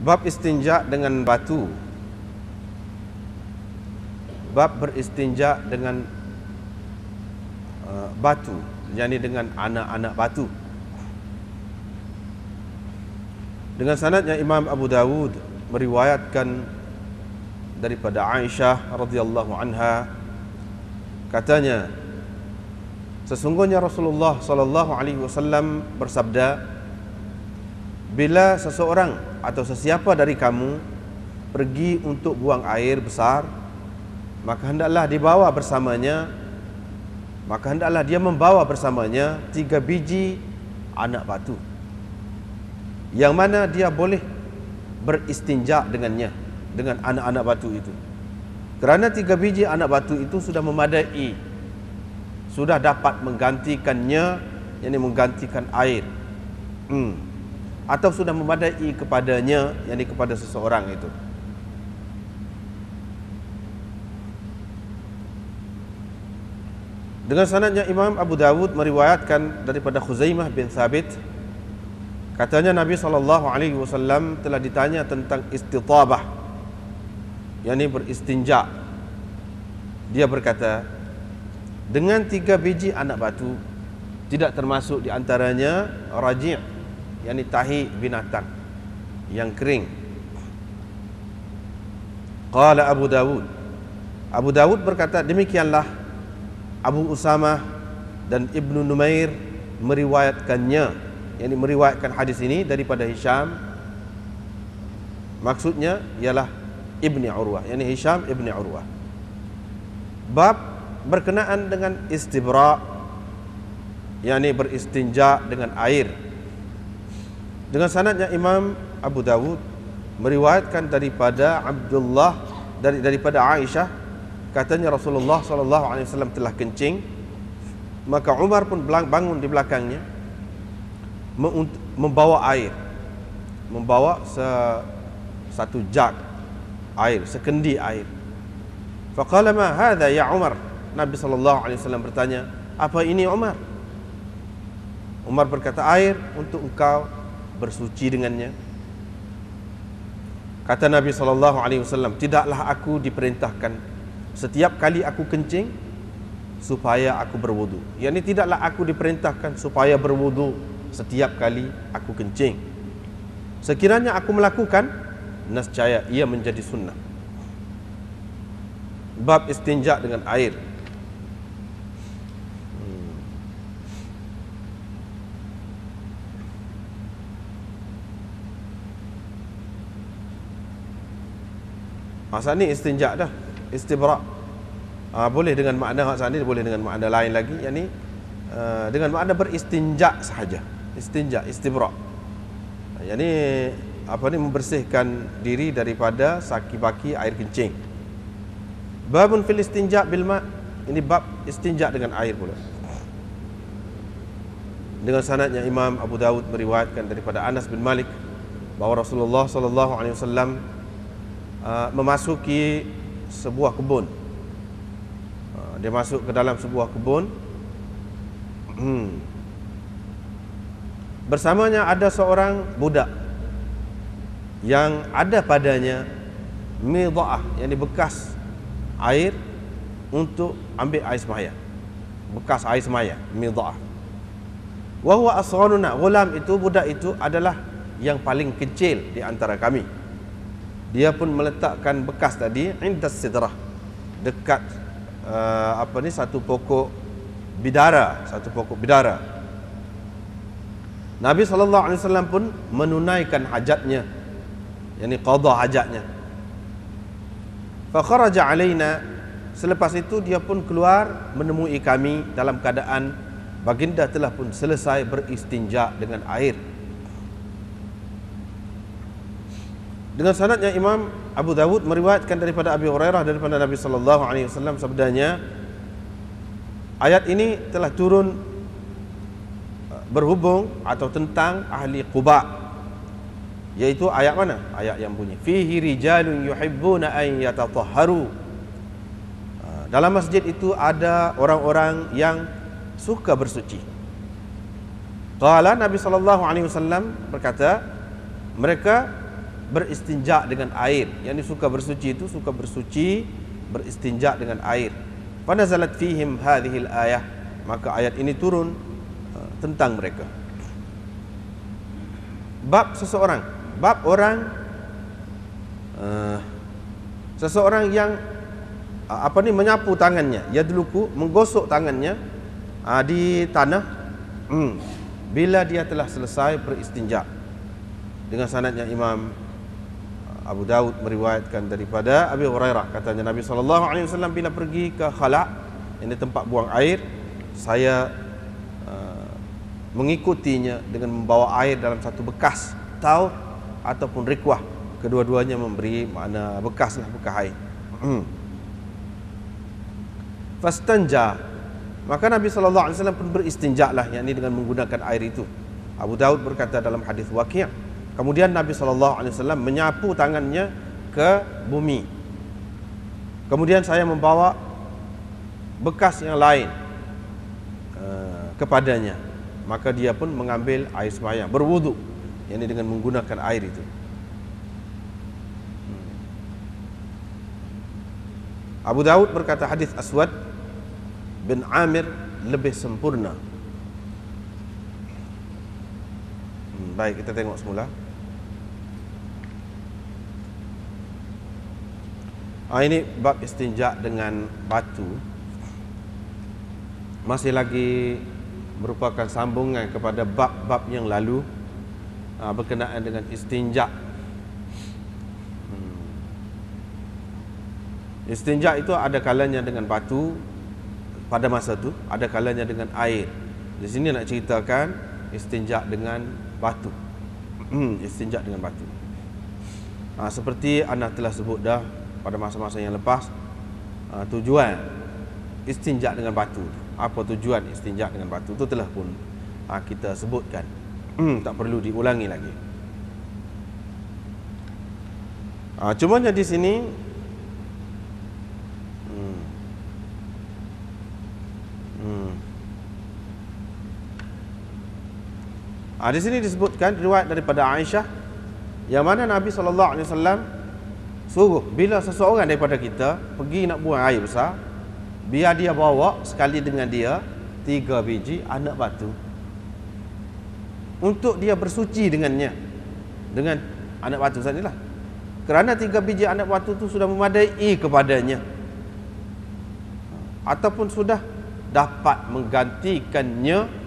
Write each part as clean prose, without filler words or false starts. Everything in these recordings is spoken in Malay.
Bab istinja dengan batu. Bab beristinja dengan batu, yakni dengan anak-anak batu. Dengan sanadnya Imam Abu Dawud meriwayatkan daripada Aisyah radhiyallahu anha, katanya, sesungguhnya Rasulullah sallallahu alaihi wasallam bersabda, bila seseorang atau sesiapa dari kamu pergi untuk buang air besar, maka hendaklah dia membawa bersamanya 3 biji anak batu, yang mana dia boleh beristinja dengannya, dengan anak-anak batu itu. Kerana 3 biji anak batu itu sudah memadai, sudah dapat menggantikannya, yakni menggantikan air, atau sudah memadai kepadanya, yakni kepada seseorang itu. Dengan sanadnya Imam Abu Dawud meriwayatkan daripada Khuzaimah bin Thabit, katanya Nabi SAW telah ditanya tentang istitabah, yakni beristinja. Dia berkata, dengan 3 biji anak batu, tidak termasuk di antaranya raji', yakni tahi binatang yang kering. Qala Abu Dawud berkata, demikianlah Abu Usamah dan Ibnu Numair meriwayatkannya, yakni meriwayatkan hadis ini daripada Hisham. Maksudnya ialah Ibni Urwah, yakni Hisham Ibni Urwah. Bab berkenaan dengan istibra', yakni beristinja dengan air. Dengan sanadnya Imam Abu Dawud meriwayatkan daripada Abdullah daripada Aisyah, katanya Rasulullah SAW telah kencing, maka Umar pun bangun di belakangnya membawa air, membawa satu jug air, sekendi air. Faqala ma hadha ya Umar? Nabi SAW bertanya, apa ini Umar? Umar berkata, air untuk engkau bersuci dengannya. Kata Nabi SAW, tidaklah aku diperintahkan setiap kali aku kencing supaya aku berwudu. Yani tidaklah aku diperintahkan supaya berwudu setiap kali aku kencing. Sekiranya aku melakukan, nescaya ia menjadi sunnah. Bab istinja dengan air. Masa ni istinja dah, istibra'. Boleh dengan makna masa ni, boleh dengan makna lain lagi, yakni dengan makna beristinja sahaja. Istinja, istibra'. Yakni membersihkan diri daripada saki-baki air kencing. Babun fil istinja bil ma', ini bab istinja dengan air pula. Dengan sanadnya Imam Abu Dawud meriwayatkan daripada Anas bin Malik bahawa Rasulullah SAW memasuki sebuah kebun. Dia masuk ke dalam sebuah kebun. Bersamanya ada seorang budak yang ada padanya midha'ah, yang bekas air untuk ambil air semaya. Bekas air semaya, midha'ah. Wa huwa asgharuna, ghulam itu, budak itu adalah yang paling kecil di antara kami. Dia pun meletakkan bekas tadi indas sidrah, dekat satu pokok bidara, Nabi SAW pun menunaikan hajatnya, yakni qada hajatnya. Fa kharaja alaina, selepas itu dia pun keluar menemui kami dalam keadaan baginda telah pun selesai beristinja dengan air. Dengan sanadnya Imam Abu Dawud meriwayatkan daripada Abi Hurairah daripada Nabi SAW sabdanya, ayat ini telah turun berhubung atau tentang ahli Quba, yaitu ayat mana? Ayat yang bunyi fihi rijalun yuhibbuna an yatatahharu. Dalam masjid itu ada orang-orang yang suka bersuci. Qala, Nabi SAW berkata, mereka beristinja dengan air. Yang suka bersuci itu suka bersuci beristinja dengan air. Fanazalat fihim hadhil ayah, maka ayat ini turun tentang mereka. Bab seseorang, bab orang seseorang yang menyapu tangannya, yadluku, menggosok tangannya di tanah bila dia telah selesai beristinja. Dengan sanadnya Imam Abu Daud meriwayatkan daripada Abi Hurairah, katanya Nabi SAW bila pergi ke khala', ini tempat buang air, saya mengikutinya dengan membawa air dalam satu bekas taur ataupun rikwah. Kedua-duanya memberi makna bekas air. Fastanja, maka Nabi SAW pun beristinja lah, yakni dengan menggunakan air itu. Abu Daud berkata dalam hadis Waqi', kemudian Nabi SAW menyapu tangannya ke bumi. Kemudian saya membawa bekas yang lain kepadanya, maka dia pun mengambil air sembahyang, berwudu, yakni dengan menggunakan air itu. Abu Daud berkata hadis Aswad bin Amir lebih sempurna. Baik, kita tengok semula. Ini bab istinja dengan batu. Masih lagi merupakan sambungan kepada bab-bab yang lalu berkenaan dengan istinja. Istinja itu ada kalanya dengan batu pada masa itu, ada kalanya dengan air. Di sini nak ceritakan istinja dengan batu. Istinja dengan batu. Seperti anda telah sebut dah pada masa-masa yang lepas, tujuan istinja dengan batu. Apa tujuan istinja dengan batu itu telah pun kita sebutkan. Tak perlu diulangi lagi. Cumanya di sini di sini disebutkan riwayat daripada Aisyah, yang mana Nabi SAW suruh bila seseorang daripada kita pergi nak buang air besar, biar dia bawa sekali dengan dia 3 biji anak batu untuk dia bersuci dengannya, dengan anak batu sajalah. Kerana 3 biji anak batu itu sudah memadai kepadanya, ataupun sudah dapat menggantikannya.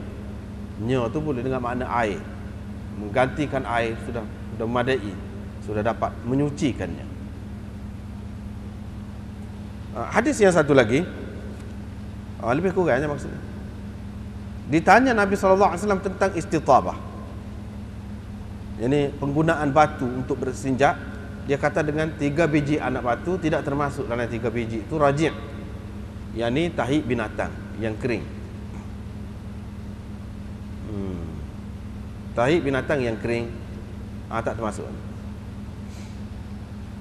Nya tu boleh dengan makna air, menggantikan air, sudah memadai, sudah dapat menyucikannya. Hadis yang satu lagi lebih kurangnya maksudnya, ditanya Nabi SAW tentang istitabah, yakni penggunaan batu untuk bersinjak. Dia kata dengan 3 biji anak batu, tidak termasuk dalam 3 biji itu rajim, yakni tahi binatang yang kering. Tahi binatang yang kering tak termasuk.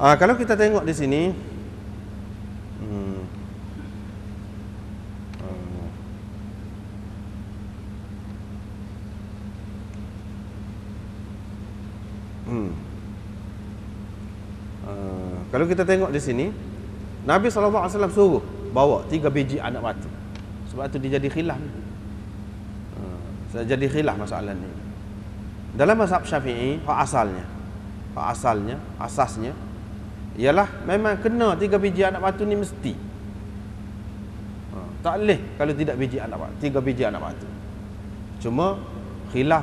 Kalau kita tengok di sini, kalau kita tengok di sini, Nabi SAW suruh bawa 3 biji anak batu. Sebab tu dia jadi khilaf. Jadi khilaf masalah ni. Dalam mazhab Syafi'i, asasnya ialah memang kena 3 biji anak batu ni mesti. Tak boleh kalau tidak 3 biji anak batu. Cuma khilaf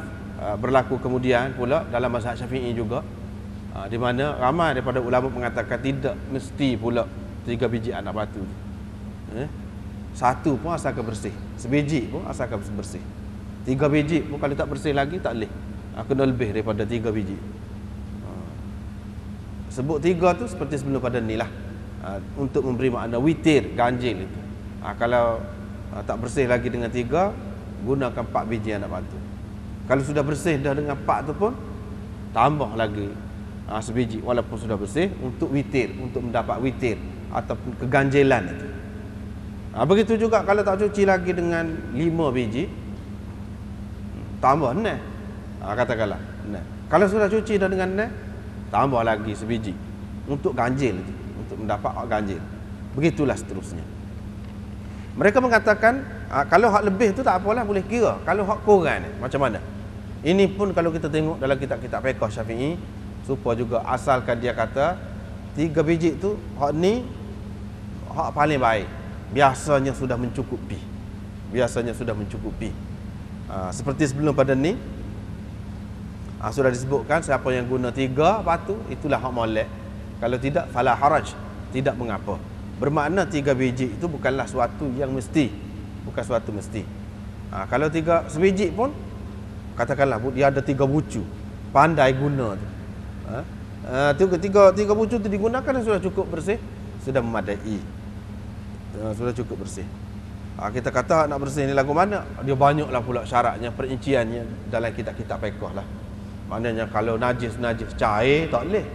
berlaku kemudian pula dalam mazhab Syafi'i juga, di mana ramai daripada ulama mengatakan tidak mesti pula 3 biji anak batu. Satu pun asalkan bersih, sebiji pun asalkan bersih. 3 biji pun kalau tak bersih lagi tak boleh. Kena lebih daripada 3 biji. Sebut 3 tu seperti sebelum pada ni lah, untuk memberi makna witir, ganjil itu. Kalau tak bersih lagi dengan 3, gunakan 4 biji anak batu. Kalau sudah bersih dah dengan 4 tu pun, tambah lagi sebiji walaupun sudah bersih, untuk witir, untuk mendapat witir ataupun keganjilan itu. Begitu juga kalau tak cuci lagi dengan 5 biji, tambah 6. Katakanlah 6. Kalau sudah cuci dah dengan 6, tambah lagi sebiji untuk ganjil itu, untuk mendapat hak ganjil. Begitulah seterusnya. Mereka mengatakan kalau hak lebih tu tak apalah, boleh kira. Kalau hak kurang ni macam mana? Ini pun kalau kita tengok dalam kitab-kitab fiqh Syafi'i, supaya juga asalkan dia kata 3 biji tu hak ni hak paling baik. Biasanya sudah mencukupi. Biasanya sudah mencukupi. Seperti sebelum pada ni sudah disebutkan siapa yang guna 3 batu itulah hak molek. Kalau tidak fala haraj, tidak mengapa. Bermakna 3 biji itu bukanlah suatu yang mesti, bukan suatu mesti. Kalau 3 sebiji pun katakanlah dia ada 3 bucu, pandai guna tu. Tiga bucu tu digunakan dan sudah cukup bersih, sudah memadai. Sudah cukup bersih. Kita kata nak bersih ni lagu mana? Dia banyaklah pula syaratnya, perinciannya dalam kitab-kitab fiqh lah. Maknanya kalau najis cair tak boleh.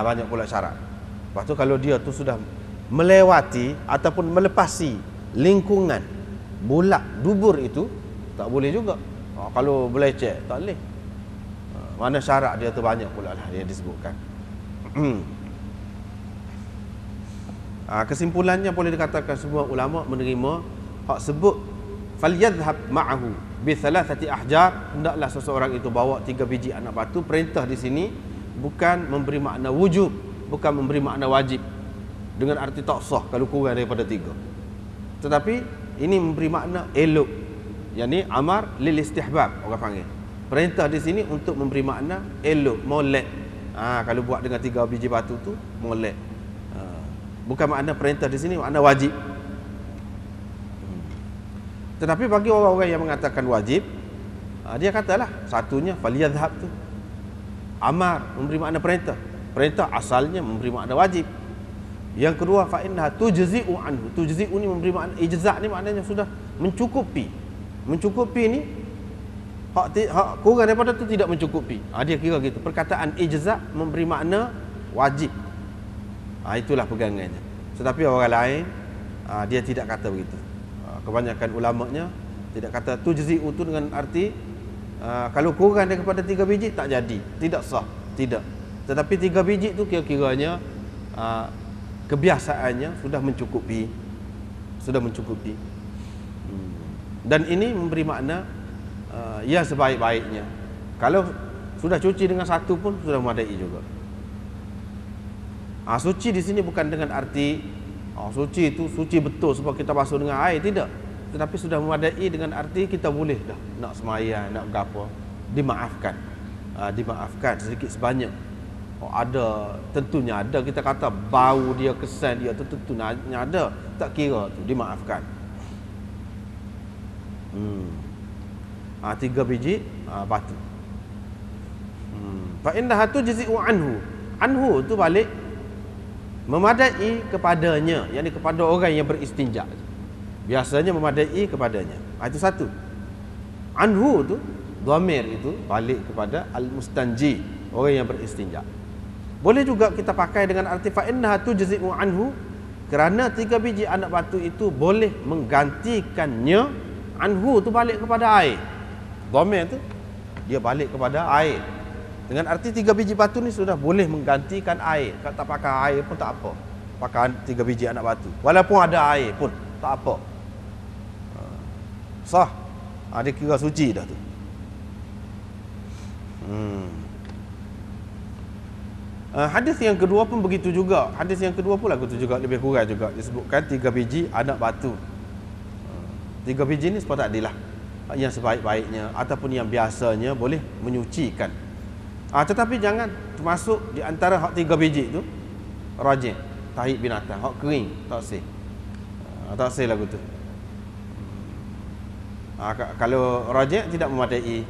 Banyak pula syarat. Lepas tu kalau dia tu sudah melewati ataupun melepasi lingkungan bulat dubur itu, tak boleh juga. Kalau belecek tak boleh. Mana syarat dia tu banyak pula lah dia disebutkan. Kesimpulannya boleh dikatakan semua ulama menerima hak sebut falyadhhab ma'ahu bi thalathati ahjar, hendaklah seseorang itu bawa 3 biji anak batu. Perintah di sini bukan memberi makna wujub, bukan memberi makna wajib dengan arti tak sah kalau kurang daripada 3. Tetapi ini memberi makna elok, yakni amar lil istihbab orang panggil. Perintah di sini untuk memberi makna elok, molek. Kalau buat dengan 3 biji batu tu molek. Bukan makna perintah di sini makna wajib. Tetapi bagi orang-orang yang mengatakan wajib, dia katalah satunya faliyadhhab tu amar, memberi makna perintah. Perintah asalnya memberi makna wajib. Yang kedua fa innaha tujzi'u anhu. Tujzi'u ni memberi makna ijza' ni maknanya sudah mencukupi. Mencukupi ni hak kurang daripada tu tidak mencukupi. Dia kira gitu. Perkataan ijza' memberi makna wajib. Itulah pegangannya. Tetapi orang lain dia tidak kata begitu. Kebanyakan ulamanya tidak kata tujzi'u tu dengan arti kalau kurang daripada 3 biji tak jadi, tidak sah, tidak. Tetapi 3 biji tu kira-kiranya kebiasaannya sudah mencukupi. Sudah mencukupi. Dan ini memberi makna yang sebaik-baiknya. Kalau sudah cuci dengan satu pun sudah memadai juga. Suci di sini bukan dengan arti suci itu suci betul sebab kita basuh dengan air, tidak. Tetapi sudah memadai dengan arti kita boleh dah nak sembahyang, nak berapa, dimaafkan. Dimaafkan sedikit sebanyak. Ada, tentunya ada, kita kata bau dia, kesan dia tu tentunya ada, tak kira tu dimaafkan. 3 biji batu. Fa innaha tujzi'u anhu. Anhu tu balik memadai kepadanya, yakni kepada orang yang beristinja. Biasanya memadai kepadanya. Itu satu. Anhu tu dhamir itu balik kepada al-mustanji, orang yang beristinja. Boleh juga kita pakai dengan arti fa innaha tujzi'u anhu, kerana 3 biji anak batu itu boleh menggantikannya. Anhu tu balik kepada air. Dhamir tu dia balik kepada air. Dengan arti 3 biji batu ni sudah boleh menggantikan air. Kalau tak pakai air pun tak apa. Pakai 3 biji anak batu. Walaupun ada air pun tak apa. Sah. Dia kira suci dah tu. Hadis yang kedua pun begitu juga. Hadis yang kedua pun begitu juga, lebih kurang juga. Disebutkan 3 biji anak batu. 3 biji ni sepatutnya adilah. Yang sebaik-baiknya ataupun yang biasanya boleh menyucikan. Tetapi jangan termasuk di antara hak 3 biji tu rajin, tahid binatang, hak kering, tak sah. Tak sah lagu tu. Kalau rajin tidak memadai.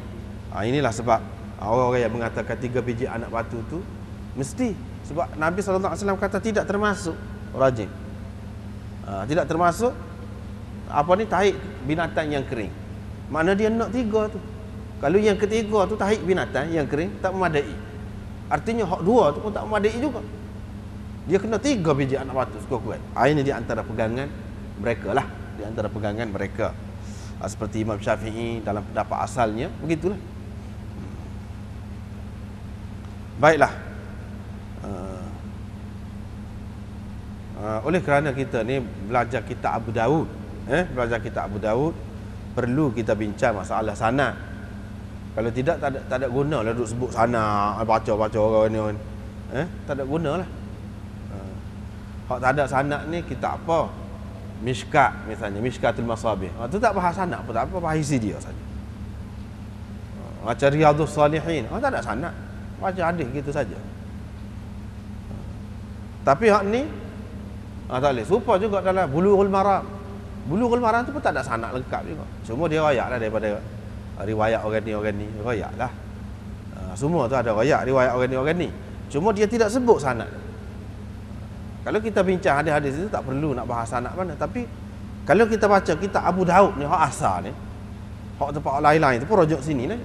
Inilah sebab orang-orang yang mengatakan 3 biji anak batu tu mesti, sebab Nabi SAW kata tidak termasuk rajin. Tidak termasuk tahid binatang yang kering. Makna dia nak 3 tu. Kalau yang ketiga tu tahid binatang yang kering tak memadai. Artinya hak 2 tu pun tak memadai juga. Dia kena 3 biji anak batu sekurang-kurang. Ini di antara pegangan mereka lah, di antara pegangan mereka. Seperti Imam Syafi'i dalam pendapat asalnya begitulah. Baiklah, Oleh kerana kita ni belajar kitab Abu Daud, belajar kitab Abu Daud, perlu kita bincang masalah sanad. Kalau tidak, tak ada guna lah duduk sebut sanad, baca-baca orang ni. Tak ada guna lah. Hak tak ada sanad ni kitab apa? Mishkat misalnya, Mishkatul Masabih. Tu tak bahas sanad pun tak apa, bahas isi dia saja. Macam Riyadhus Salihin, tak ada sanad. Baca hadis gitu saja. Tapi hak ni tak boleh. Serupa juga dalam Bulughul Maram. Bulughul Maram tu pun tak ada sanad lengkap juga. Semua dia rayak lah daripada riwayat orang ni. Rayak lah. Semua tu ada rayak riwayat orang ni. Cuma dia tidak sebut sanad. Kalau kita bincang hadis-hadis itu tak perlu nak bahas sanad mana. Tapi kalau kita baca kitab Abu Daud ni, hak asal ni, hak tempat lain-lain tu pun rujuk sini ni.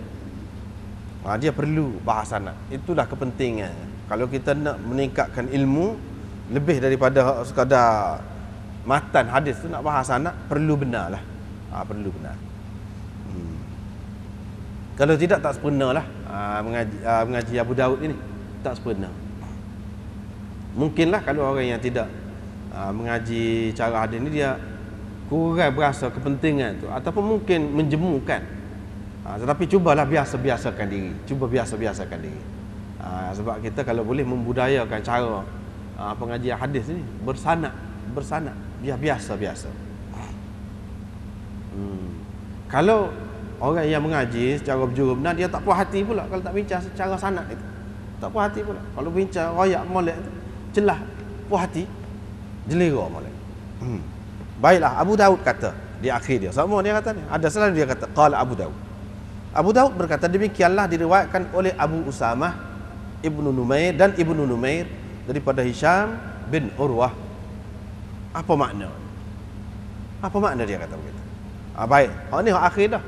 Dia perlu bahas sanad. Itulah kepentingan. Kalau kita nak meningkatkan ilmu lebih daripada sekadar matan hadis tu, nak bahas sanad, perlu benar lah. Perlu benar. Kalau tidak, tak sempurna lah mengaji Abu Daud ini. Tak sempurna. Mungkinlah kalau orang yang tidak mengaji cara hadis ni, dia kurang berasa kepentingan tu, ataupun mungkin menjemukan. Tetapi cubalah biasa-biasakan diri. Cuba biasa-biasakan diri. Sebab kita kalau boleh membudayakan cara pengajian hadis ni bersanad, biasa-biasa. Kalau orang yang mengaji secara berjuru benar, dia tak puas hati pula kalau tak bincang secara sanad itu. Tak puas hati pula. Kalau bincang royak molek tu, celah, puas hati, jelera molek. Baiklah, Abu Daud kata di akhir dia. Sama dia kata ni. Ada selalu dia kata qala Abu Daud. Abu Daud berkata, demikianlah diriwayatkan oleh Abu Usamah Ibnu Numair dan Ibnu Numair daripada Hisham bin Urwah. Apa makna? Apa makna dia kata begitu? Baik, hak ni hak akhir dah.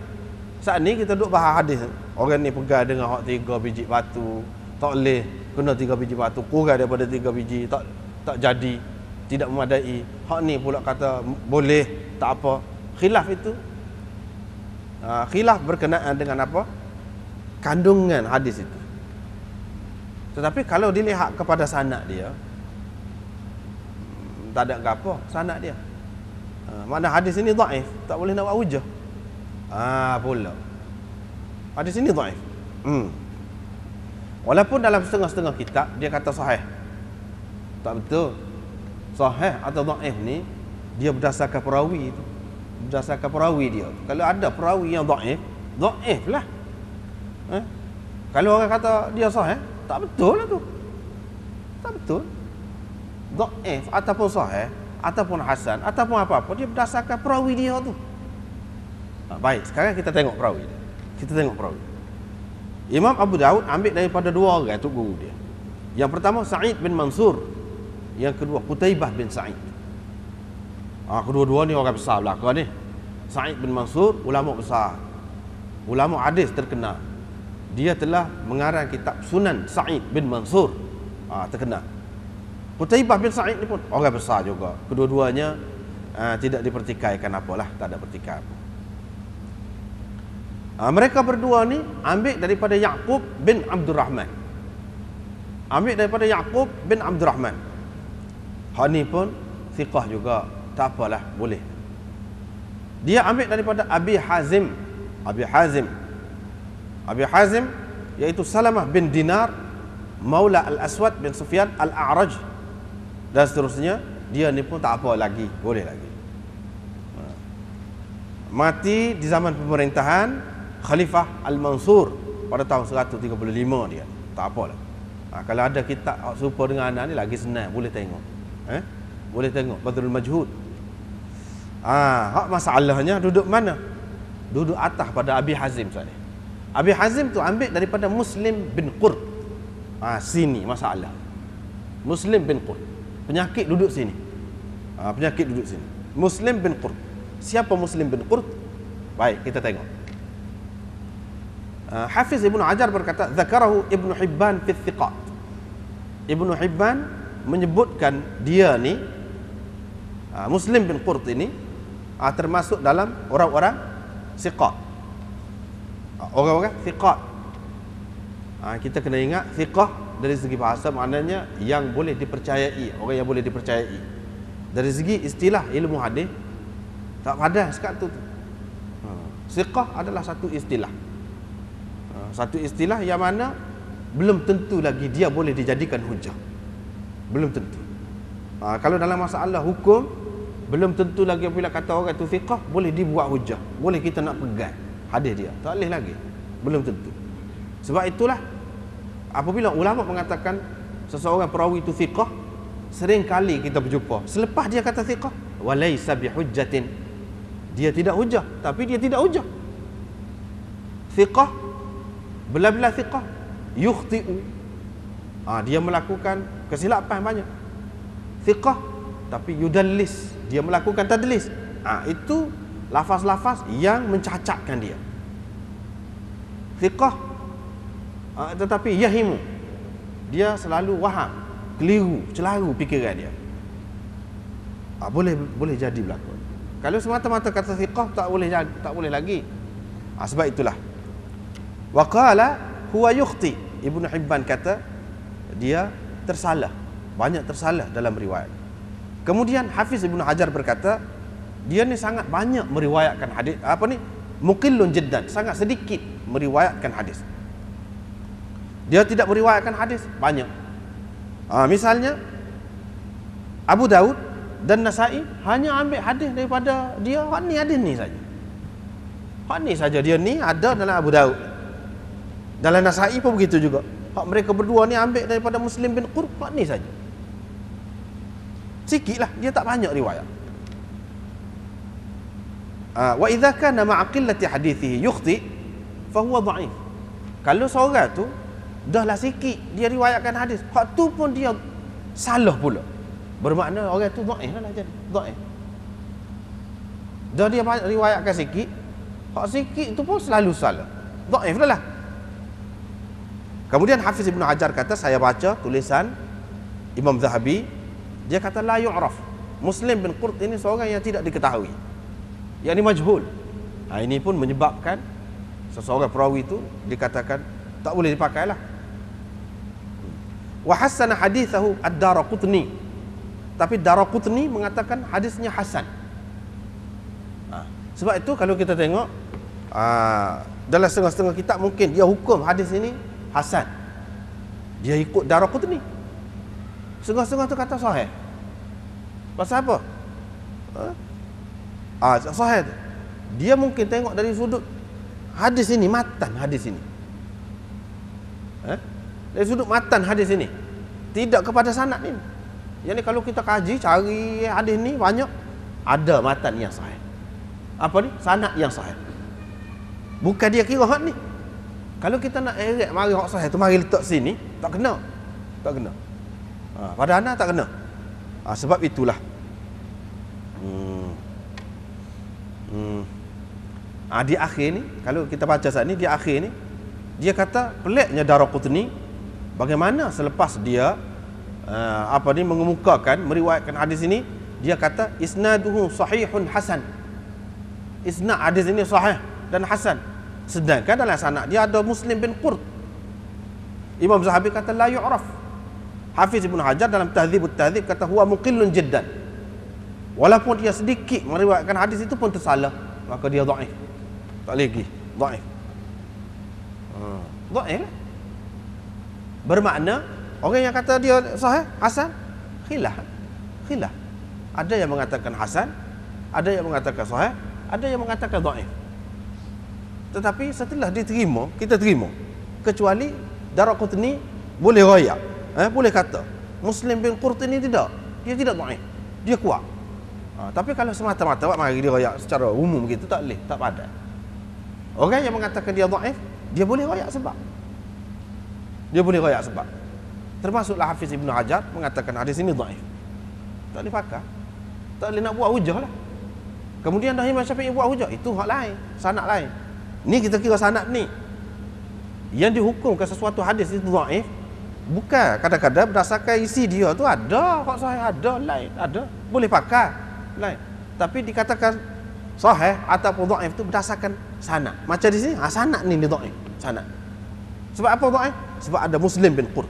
Saat ni kita duduk bahas hadis. Orang ni pegang dengan hak 3 biji batu, tak boleh kena 3 biji batu, kurang daripada 3 biji tak jadi, tidak memadai. Hak ni pula kata boleh, tak apa. Khilaf itu khilaf berkenaan dengan apa? Kandungan hadis itu. Tetapi kalau dilihat kepada sanad dia, tak ada apa sanad dia. Mana hadis ini dhaif, tak boleh nak buat hujah. Pula hadis ini dhaif. Walaupun dalam setengah-setengah kitab dia kata sahih. Tak betul. Sahih atau dhaif ni dia berdasarkan perawi itu. Berdasarkan perawi dia. Kalau ada perawi yang dhaif, dhaif lah. Kalau orang kata dia sahih, tak betul lah tu. Tak betul. Dhaif ataupun sahih ataupun hasan ataupun apa-apa, dia berdasarkan perawi dia tu. Baik, sekarang kita tengok perawi dia. Kita tengok perawi. Imam Abu Daud ambil daripada 2 orang tu guru dia. Yang pertama Sa'id bin Mansur, yang kedua Qutaibah bin Sa'id. Kedua-dua ni orang besar belakang ni. Sa'id bin Mansur ulama besar, ulama hadis terkenal. Dia telah mengarang kitab Sunan Sa'id bin Mansur, terkenal. Qutaibah bin Sa'id ni pun orang besar juga. Kedua-duanya tidak dipertikaikan apalah, tak ada pertikaian apa. Mereka berdua ni ambil daripada Ya'qub bin Abdul Rahman. Ambil daripada Ya'qub bin Abdul Rahman. Hak ni pun thiqah juga, tak apalah, boleh. Dia ambil daripada Abi Hazim. Abi Hazim iaitu Salamah bin Dinar Maula Al-Aswad bin Sufyan Al-A'raj, dan seterusnya. Dia ni pun tak apa lagi, boleh lagi. Mati di zaman pemerintahan Khalifah Al-Mansur pada tahun 135 dia. Tak apalah. Kalau ada kitab serupa dengan anak ni lagi senang, boleh tengok. Boleh tengok Badrul Majhud. Hak masalahnya duduk mana? Duduk atas pada Abi Hazim tadi. Abi Hazim tu ambil daripada Muslim bin Qurt. Sini masalah. Muslim bin Qurt. Penyakit duduk sini. Penyakit duduk sini. Muslim bin Qurt. Siapa Muslim bin Qurt? Baik, kita tengok. Hafiz Ibnu Hajar berkata, zakarahu Ibnu Hibban fi thiqat. Ibnu Hibban menyebutkan dia ni, Muslim bin Qurt ini termasuk dalam orang-orang thiqat. Orang-orang thiqat. Kita kena ingat thiqah dari segi bahasa maknanya yang boleh dipercayai, orang yang boleh dipercayai. Dari segi istilah ilmu hadis tak padan sekat tu. Siqah adalah satu istilah. Satu istilah yang mana belum tentu lagi dia boleh dijadikan hujah. Belum tentu. Kalau dalam masalah hukum, belum tentu lagi bila kata orang tu siqah boleh dibuat hujah. Boleh kita nak pegang hadis dia. Tak boleh lagi. Belum tentu. Sebab itulah apabila ulama mengatakan seseorang perawi itu siqah, sering kali kita berjumpa selepas dia kata siqah, walaysa bihujjatin, dia tidak hujah, tapi dia tidak hujah. Thiqah, bila-bila thiqah yukhti'u, dia melakukan kesilapan banyak. Thiqah, tapi yudallis, dia melakukan tadlis. Itu lafaz-lafaz yang mencacatkan dia. Thiqah, tetapi yahimu, dia selalu waham, keliru, celaru fikiran dia. Boleh jadi berlaku. Kalau semata-mata kata thiqah tak boleh lagi. Sebab itulah. Wa qala huwa yukhti. Ibnu Hibban kata dia tersalah, banyak tersalah dalam riwayat. Kemudian Hafiz Ibnu Hajar berkata dia ni sangat banyak meriwayatkan hadis, muqillun jiddan, sangat sedikit meriwayatkan hadis. Dia tidak meriwayatkan hadis banyak. Misalnya Abu Daud dan Nasa'i hanya ambil hadis daripada dia, hak ni saja. Hak ni saja dia ni ada dalam Abu Daud. Dalam Nasa'i pun begitu juga. Hak mereka berdua ni ambil daripada Muslim bin Qurb, hak ni saja. Sikitlah, dia tak banyak riwayat. Wa idza kana ma'a qillati hadithihi yukhti fa huwa dha'if. Kalau seorang tu dah lah sikit dia riwayatkan hadis, hak tu pun dia salah pula, bermakna orang tu dhaif lah jadi dhaif. Dah dia riwayatkan sikit, hak sikit tu pun selalu salah, dhaif lah. Kemudian Hafiz Ibnu Hajar kata, saya baca tulisan Imam Zahabi, dia kata la yu'raf. Muslim bin Qurt ini seorang yang tidak diketahui, yang ini majhul. Ini pun menyebabkan seseorang perawi itu dikatakan tak boleh dipakailah. Wa hassana hadithahu ad-Daraqutni, tapi Daraqutni mengatakan hadisnya hasan. Sebab itu kalau kita tengok dalam setengah-setengah kitab mungkin dia hukum hadis ini hasan, dia ikut Daraqutni. Setengah-setengah tu kata sahih. Pasal apa? Sahih tu, dia mungkin tengok dari sudut hadis ini, matan hadis ini, dari sudut matan hadis ini, tidak kepada sanad ini. Yang ni kalau kita kaji, cari hadis ni banyak, ada matan yang sahih. Apa ni? Sanad yang sahih. Bukan dia kira hak ni. Kalau kita nak eret mari hak sahih tu mari letak sini, tak kena. Tak kena. Pada anak tak kena. Sebab itulah. Di akhir ni, kalau kita baca saat ni, di akhir ni dia kata peliknya Daraqutni bagaimana selepas dia mengemukakan meriwayatkan hadis ini, dia kata isnaduhu sahihun hasan. Isnad hadis ini sahih dan hasan. Sedangkan dalam sanad dia ada Muslim bin Qurt. Imam Zahabi kata la yu'raf. Hafiz Ibnu Hajar dalam Tahdzibut Tahdzib kata huwa muqillun jiddan. Walaupun dia sedikit meriwayatkan hadis itu pun tersalah, maka dia dhaif. Tak lagi dhaif. Dhaif. Bermakna orang yang kata dia sahih, hasan, khilaf. Ada yang mengatakan hasan, ada yang mengatakan sahih, ada yang mengatakan dhaif. Tetapi setelah diterima, kita terima. Kecuali Daraqutni boleh royak, boleh kata Muslim bin Qurt ini tidak, dia tidak dhaif, dia kuat. Tapi kalau semata-mata mari dia royak secara umum gitu, tak boleh, tak padan. Orang yang mengatakan dia dhaif, dia boleh royak sebab. Dia boleh royak sebab. Termasuklah Hafiz Ibnu Hajar mengatakan hadis ini dhaif. Tak boleh pakai. Tak boleh nak buat hujah lah. Kemudian dah Imam Syafi'i buat hujah, itu hak lain, sanad lain. Ni kita kira sanad ni yang dihukumkan sesuatu hadis itu dhaif, bukan kadang-kadang berdasarkan isi dia tu ada hak sahih, ada lain, ada boleh pakai lain. Tapi dikatakan sahih ataupun dhaif tu berdasarkan sanad. Macam di sini, sanad ni dia dhaif, sanad. Sebab apa dhaif? Sebab ada Muslim bin Qurt.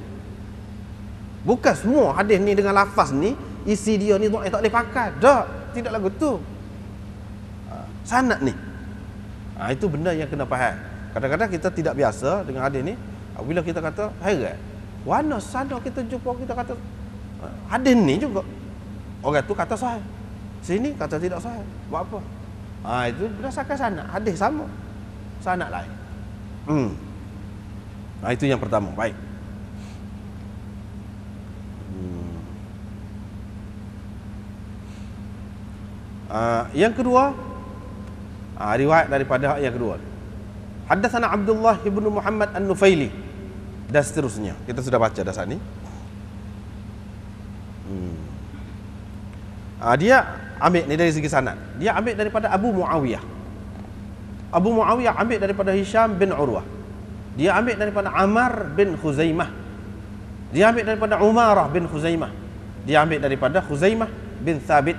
Bukan semua hadis ni dengan lafaz ni isi dia ni tak boleh pakai. Tak, tidak lagu tu. Sanad ni. Itu benda yang kena faham. Kadang-kadang kita tidak biasa dengan hadis ni. Bila kita kata heran, mana sana kita jumpa kita kata hadis ni juga. Orang tu kata sahih. Sini kata tidak sahih. Buat apa? Itu berdasarkan sanad. Hadis sama, sanad lain. Itu yang pertama. Baik. Yang kedua, riwayat daripada yang kedua. Haddatsana Abdullah ibn Muhammad An-Nufaili dan seterusnya. Kita sudah baca dah saat ni. Dia ambil ni dari segi sanad. Dia ambil daripada Abu Muawiyah. Abu Muawiyah ambil daripada Hisham bin Urwah. Dia ambil daripada Ammar bin Khuzaimah. Dia ambil daripada Umarah bin Khuzaimah. Dia ambil daripada Khuzaimah bin Thabit.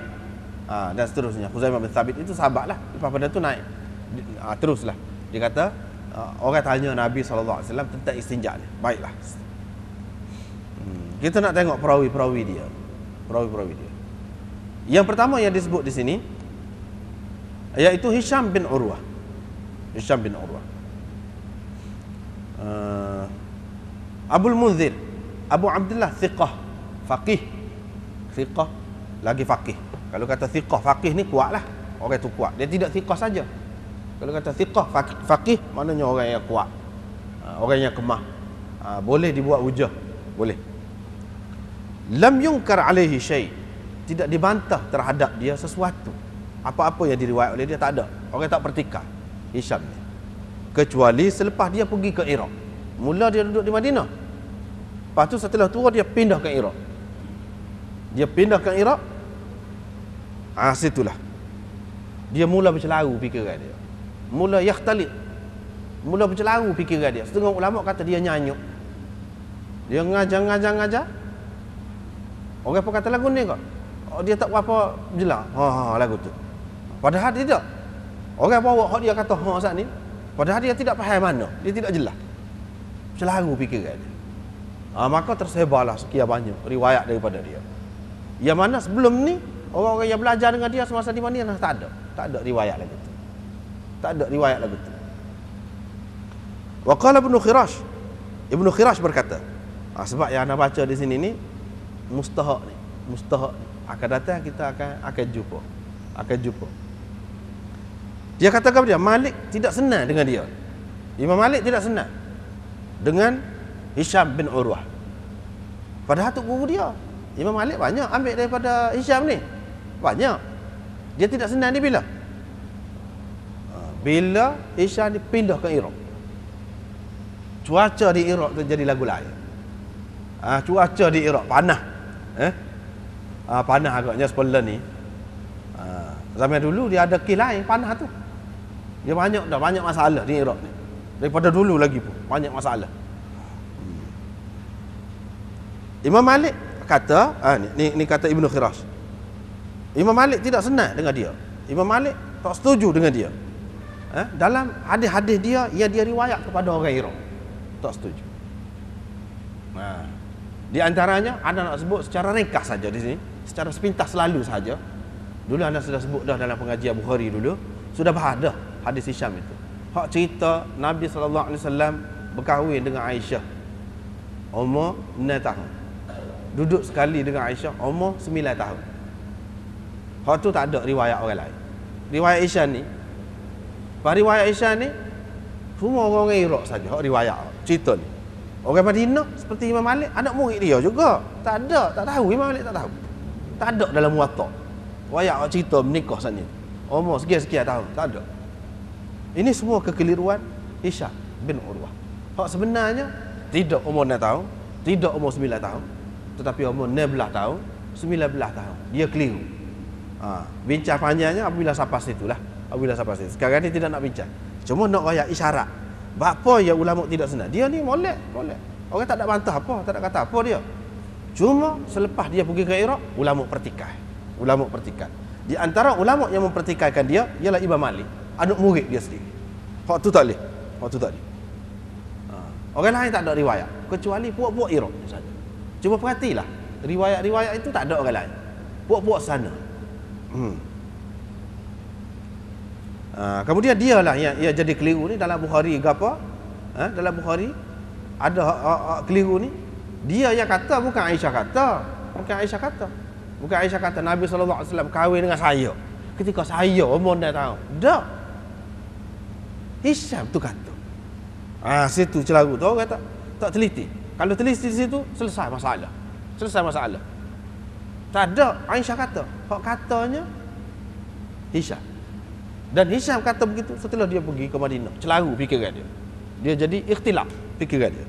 Dan seterusnya. Khuzaimah bin Thabit itu sahabat lah. Lepas pada tu naik. Teruslah. Dia kata, orang tanya Nabi SAW tentang istinja ni. Baiklah. Kita nak tengok perawi-perawi dia. Perawi-perawi dia. Yang pertama yang disebut di sini, iaitu Hisham bin Urwah. Hisham bin Urwah. Abul Munzir, Abu Abdullah thiqah, faqih. Thiqah, lagi faqih. Kalau kata thiqah, faqih ni kuat lah. Orang tu kuat. Dia tidak thiqah saja. Kalau kata thiqah, faqih, maknanya orang yang kuat. Orang yang kemah. Boleh dibuat hujah. Boleh. Lam yunkar alaihi syai'. Tidak dibantah terhadap dia sesuatu. Apa-apa yang diriwayat oleh dia tak ada. Orang tak pertikah. Hisham ni. Kecuali selepas dia pergi ke Iraq. Mula dia duduk di Madinah. Lepas tu setelah tua dia pindah ke Iraq. Dia pindah ke Iraq. Situlah. Dia mula bercelaru fikiran dia. Mula yakhtalid. Mula bercelaru fikiran dia. Setengah ulama kata dia nyanyuk. Dia ngajar. Orang pun kata lagu ni kok. Dia tak berapa jelas. Lagu tu. Padahal dia tidak. Orang bawa hak dia kata saat ni. Padahal dia tidak faham mana. Dia tidak jelas. Bercelaru fikiran dia. Maka tersebarlah sekian banyak riwayat daripada dia. Yang mana sebelum ni orang-orang yang belajar dengan dia semasa di Madinah tak ada. Tak ada riwayat lagu tu. Tak ada riwayat lagu tu. Wa qala Ibnu Khirash. Ibnu Khirash berkata, sebab yang anda baca di sini ni mustahak ni. Mustahak ni. Akan datang kita akan jumpa. Akan jumpa. Dia kata kepada dia, Malik tidak senang dengan dia. Imam Malik tidak senang dengan Hisham bin Urwah. Padahal tu guru dia. Imam Malik banyak ambil daripada Hisham ni. Banyak. Dia tidak senang ni bila? Bila Hisham ni pindah ke Iraq. Cuaca di Iraq tu jadi lagu lain. Cuaca di Iraq panas. Panas agaknya sebelah ni. Zaman dulu dia ada kes lain panas tu. Dia banyak masalah di Iraq ni. Daripada dulu lagi pun banyak masalah. Imam Malik kata, ni kata Ibnu Khirash. Imam Malik tidak senang dengan dia. Imam Malik tak setuju dengan dia. Dalam hadis-hadis dia yang dia riwayat kepada orang Iraq. Tak setuju. Di antaranya anda nak sebut secara ringkas saja di sini, secara sepintas selalu saja. Dulu anda sudah sebut dah dalam pengajian Bukhari dulu, sudah bahas dah hadis Hisham itu. Hak cerita Nabi SAW berkahwin dengan Aisyah umur 9 tahun. Duduk sekali dengan Aisyah umur 9 tahun. Hak tu tak ada riwayat orang lain. Riwayat Aisyah ni, riwayat Aisyah ni semua orang Iraq saja hak riwayat cerita ni. Orang Madinah seperti Imam Malik, anak murid dia juga tak ada, tak tahu. Imam Malik tak tahu. Tak ada dalam Muwatta. Riwayat cerita menikah sana. Umur sekian-sekian tahun, tak ada. Ini semua kekeliruan Hisham bin Urwah. Hak sebenarnya tidak umur 6 tahun, tidak umur 9 tahun, tetapi umur 16 tahun, 19 tahun. Dia keliru. Bincang panjangnya apabila sampai situlah. Apabila sampai situ. Sekarang ni tidak nak bincang. Cuma nak royak isyarat. Apa yang ulama tidak senang? Dia ni molek. Orang tak nak bantah apa, tak nak kata apa dia. Cuma selepas dia pergi ke Iraq, ulama pertikaian. Di antara ulama yang mempertikaikan dia ialah Imam Malik, anak murid dia sendiri. Hak tu tak boleh. Orang lain tak ada riwayat kecuali puak-puak Iraq saja. Cuba perhatilah, riwayat-riwayat itu tak ada orang lain. Puak-puak sana. Kemudian dialah yang jadi keliru ni dalam Bukhari ke apa? Dalam Bukhari ada keliru ni. Dia yang kata, bukan Aisyah kata. Bukan Aisyah kata. Bukan Aisyah kata Nabi SAW kahwin dengan saya. Ketika saya umur dah tahu. Tak. Hisham tu kata. Situ celaru tu orang tak teliti. Kalau teliti di situ selesai masalah. Selesai masalah. Tak ada Aisyah kata. Hak katanya Hisham. Dan Hisham kata begitu setelah dia pergi ke Madinah. Celaru fikiran dia. Dia jadi ikhtilaf fikiran dia.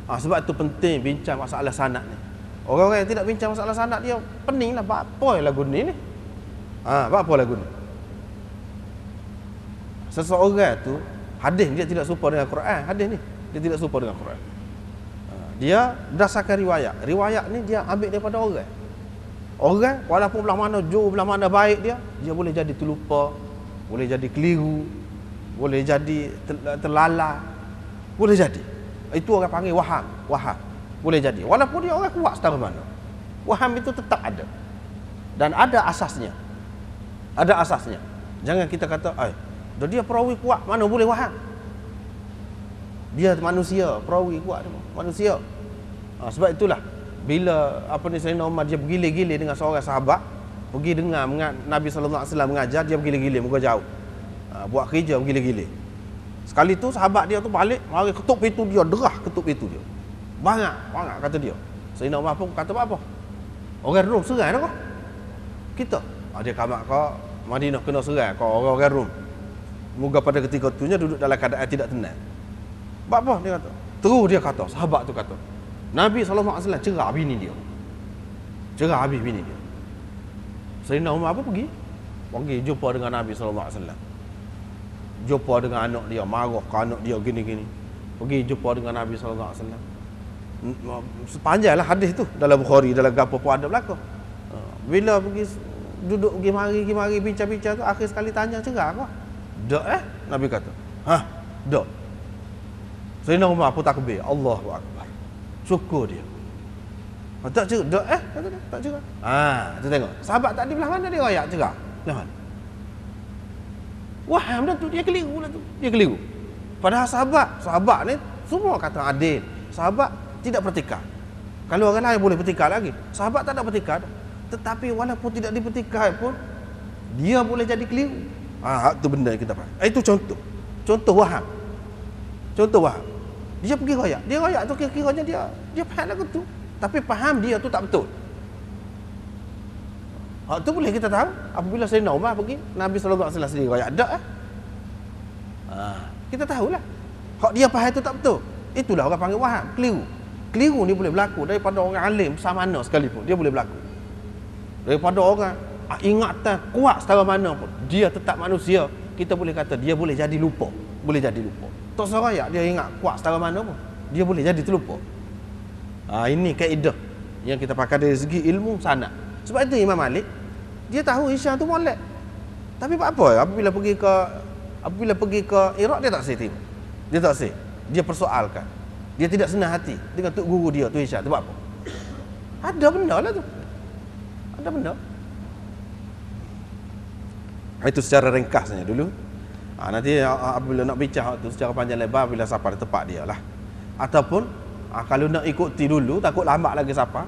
Sebab tu penting bincang masalah sanad ni. Orang-orang yang tidak bincang masalah sanad dia peninglah apa lagu ni ni. Apa lagu ni? Seseorang tu hadis dia tidak serupa dengan Quran. Hadis ni dia tidak serupa dengan Quran. Dia berdasarkan riwayat. Riwayat ni dia ambil daripada orang. Orang walaupun belah mana jauh, belah mana baik dia boleh jadi terlupa, boleh jadi keliru, boleh jadi terlala, boleh jadi. Itu orang panggil waham. Boleh jadi. Walaupun dia orang kuat setara mana. Waham itu tetap ada. Dan ada asasnya. Ada asasnya. Jangan kita kata, dia perawi kuat, mana boleh waham. Dia manusia, perawi kuat manusia. Sebab itulah bila Sayyidina Umar dia bergilir-gilir dengan seorang sahabat, pergi dengar Nabi sallallahu alaihi wasallam mengajar, dia bergilir-gilir muka jauh. Buat kerja bergilir-gilir. Sekali tu sahabat dia tu balik, mari ketuk pintu dia, derah ketuk pintu dia. Banyak kata dia. Sayyidina Umar pun kata apa? Orang Rom serang dah kau. Kita. Dia kamak kau Madinah kena serang kau orang-orang Rom. Moga pada ketika itunya duduk dalam keadaan tidak tenang. Apa dia kata? Terus dia kata, sahabat tu kata, Nabi SAW cerah bini dia. Cerah habis bini dia. Sayyidina Umar apa pergi jumpa dengan Nabi SAW. Jumpa dengan anak dia, marah ke anak dia gini-gini. Pergi jumpa dengan Nabi SAW. Sepanjanglah hadis tu dalam Bukhari, dalam gapo pun ada belaka. Bila pergi duduk pergi mari bincang-bincang tu, akhir sekali tanya cerah ke? Dak Nabi kata. Dak. Sayyidina Umar pun takbir, Allahu Akbar. Syukur dia. Tak cerah, kata dia, tak cerah. Tu tengok. Sahabat tadi belah mana dia royak cerah? Belah mana? Waham dah tu, dia keliru lah tu. Dia keliru. Padahal sahabat ni semua kata adil. Sahabat tidak bertikar. Kalau orang lain boleh bertikar lagi. Sahabat tak ada bertikar. Tetapi walaupun tidak dipertikar pun, dia boleh jadi keliru. Tu benda yang kita faham. Itu contoh. Contoh waham. Dia pergi royak. Dia royak tu kira-kiranya dia faham lagu tu. Tapi faham dia tu tak betul. Tu boleh kita tahu apabila Sayyidina Umar pergi, Nabi SAW sendiri royak. Kita tahulah. Hak dia faham tu tak betul. Itulah orang panggil waham, keliru. Keliru ni boleh berlaku daripada orang alim sama mana sekalipun. Dia boleh berlaku. Daripada orang ingatan kuat setara mana pun, dia tetap manusia. Kita boleh kata dia boleh jadi lupa. Boleh jadi lupa. Tak seraya dia ingat kuat setara mana pun, dia boleh jadi terlupa. Ini kaedah yang kita pakai dari segi ilmu sanad. Sebab itu Imam Malik dia tahu Hisham tu molek. Tapi apa apabila pergi ke Iraq dia tak terima. Dia tak sih. Dia persoalkan. Dia tidak senang hati dengan tok guru dia tu Hisham. Sebab apa? Ada benda lah tu. Ada benda. Itu secara ringkasnya dulu. Nanti apabila nak bincang tu secara panjang lebar bila sampai di tempat dia lah. Ataupun kalau nak ikuti dulu takut lambat lagi siapa.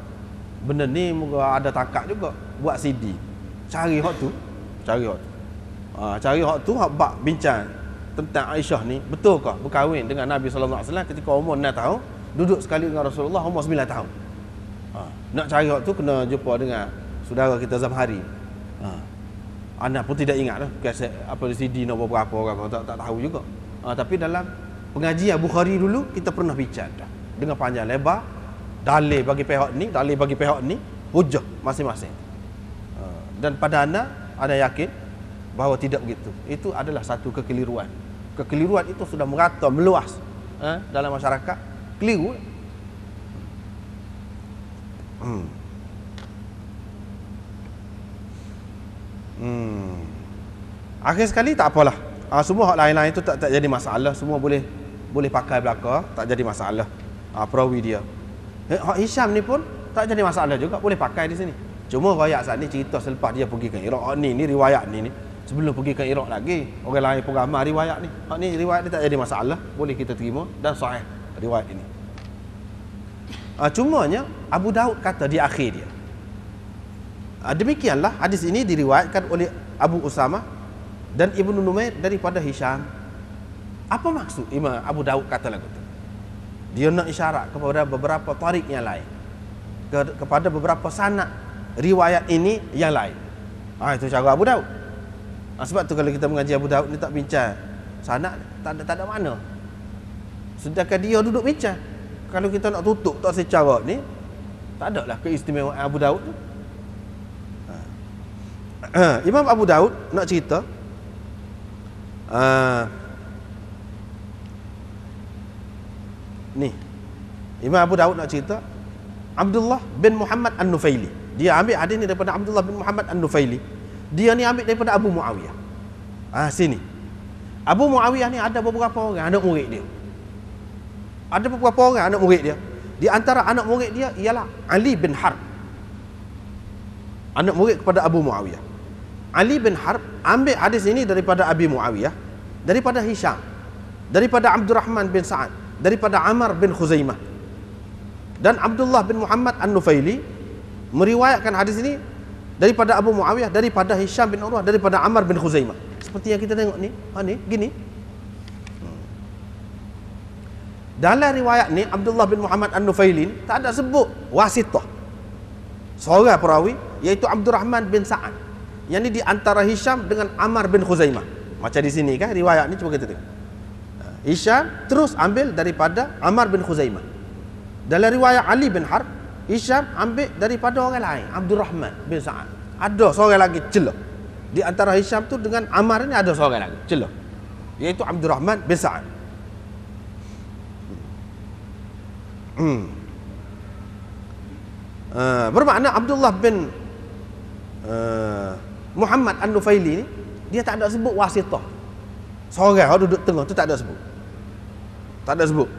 Benda ni moga ada takat juga buat CD. Cari hak tu. Cari hak tu hak bab bincang tentang Aisyah ni betulkah berkahwin dengan Nabi sallallahu alaihi wasallam ketika umur 6 tahun, duduk sekali dengan Rasulullah umur 9 tahun. Nak cari hak tu kena jumpa dengan saudara kita Zamhari. Anda pun tidak ingat lah kaset apa CD nombor berapa orang tak tahu juga. Tapi dalam pengajian Bukhari dulu kita pernah bincang dah dengan panjang lebar dalil bagi pihak ni, dalil bagi pihak ni, hujah masing-masing. Dan pada anda yakin bahawa tidak begitu. Itu adalah satu kekeliruan. Kekeliruan itu sudah merata meluas dalam masyarakat. Keliru. Akhir sekali tak apalah. Semua hak lain-lain itu tak jadi masalah. Semua boleh pakai belaka, tak jadi masalah. Perawi dia. Hak Hisham ni pun tak jadi masalah juga, boleh pakai di sini. Cuma riwayat saat ni cerita selepas dia pergi ke Iraq. Ni riwayat ni sebelum pergi ke Iraq lagi. Orang lain pun ramai riwayat ni. Hak ni riwayat ni tak jadi masalah, boleh kita terima dan sahih riwayat ini. Cumanya Abu Daud kata di akhir dia. Demikianlah hadis ini diriwayatkan oleh Abu Usamah dan Ibnu Numair daripada Hisham. Apa maksud Imam Abu Daud kata lagu tu? Dia nak isyarat kepada beberapa tarik yang lain, kepada beberapa sanad riwayat ini yang lain. Itu cara Abu Daud. Sebab tu kalau kita mengaji Abu Daud ni tak bincang sanad, tak ada mana. Sedangkan dia duduk bincang. Kalau kita nak tutup tak secara ni, tak ada lah keistimewaan Abu Daud tu. Imam Abu Daud nak cerita ni. Imam Abu Daud nak cerita Abdullah bin Muhammad An-Nufaili. Dia ambil hadis ni daripada Abdullah bin Muhammad An-Nufaili. Dia ni ambil daripada Abu Muawiyah. Sini. Abu Muawiyah ni ada beberapa orang anak murid dia. Ada beberapa orang anak murid dia. Di antara anak murid dia ialah Ali bin Harb. Anak murid kepada Abu Muawiyah. Ali bin Harb ambil hadis ini daripada Abi Muawiyah, daripada Hisham, daripada Abdurrahman bin Sa'ad, daripada Amr bin Khuzaimah. Dan Abdullah bin Muhammad An-Nufaili meriwayatkan hadis ini daripada Abu Muawiyah, daripada Hisham bin Urwah, daripada Amr bin Khuzaimah. Seperti yang kita tengok ni, ni gini. Dalam riwayat ni Abdullah bin Muhammad An-Nufaili tak ada sebut wasitah. Seorang perawi iaitu Abdurrahman bin Sa'ad. Yang ni di antara Hisham dengan Amr bin Khuzaimah. Macam di sini kan riwayat ni, cuba kita tengok. Hisham terus ambil daripada Amr bin Khuzaimah. Dalam riwayat Ali bin Harb, Hisham ambil daripada orang lain, Abdurrahman bin Sa'ad. Ada seorang lagi celah. Di antara Hisham tu dengan Amr ni ada seorang lagi celah, iaitu Abdurrahman bin Sa'ad. Bermakna Abdullah bin Muhammad An-Nufaili ni dia tak ada sebut wasitah. Seorang orang duduk tengah tu tak ada sebut. Tak ada sebut.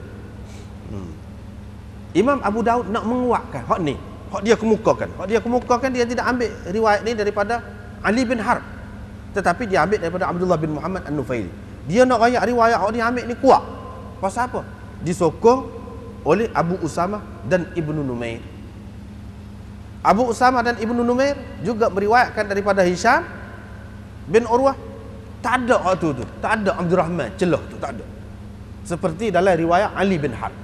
Imam Abu Daud nak menguatkan hak ni, hak dia kemukakan. Hak dia kemukakan, dia tidak ambil riwayat ni daripada Ali bin Harb, tetapi dia ambil daripada Abdullah bin Muhammad An-Nufaili. Dia nak rayak riwayat hak dia ambil ni kuat. Pasal apa? Disokong oleh Abu Usamah dan Ibnu Numair. Abu Usamah dan Ibnu Numair juga meriwayatkan daripada Hisham bin Urwah. Tak ada waktu tu, tak ada Abdurrahman celah tu, tak ada. Seperti dalam riwayat Ali bin Harb.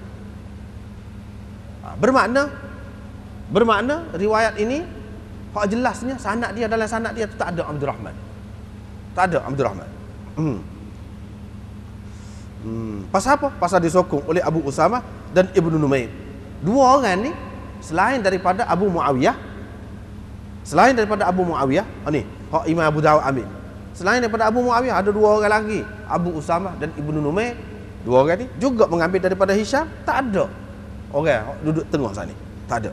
Bermakna riwayat ini hak jelasnya sanad dia, dalam sanad dia tu tak ada Abdurrahman. Tak ada Abdurrahman. Pasal apa? Pasal disokong oleh Abu Usamah dan Ibnu Numair. Dua orang ni selain daripada Abu Muawiyah, ni hak Imam Abu Daud ambil. Selain daripada Abu Muawiyah ada dua orang lagi, Abu Usamah dan Ibnu Numair. Dua orang ni juga mengambil daripada Hisham. Tak ada orang duduk tengah sana ni, tak ada.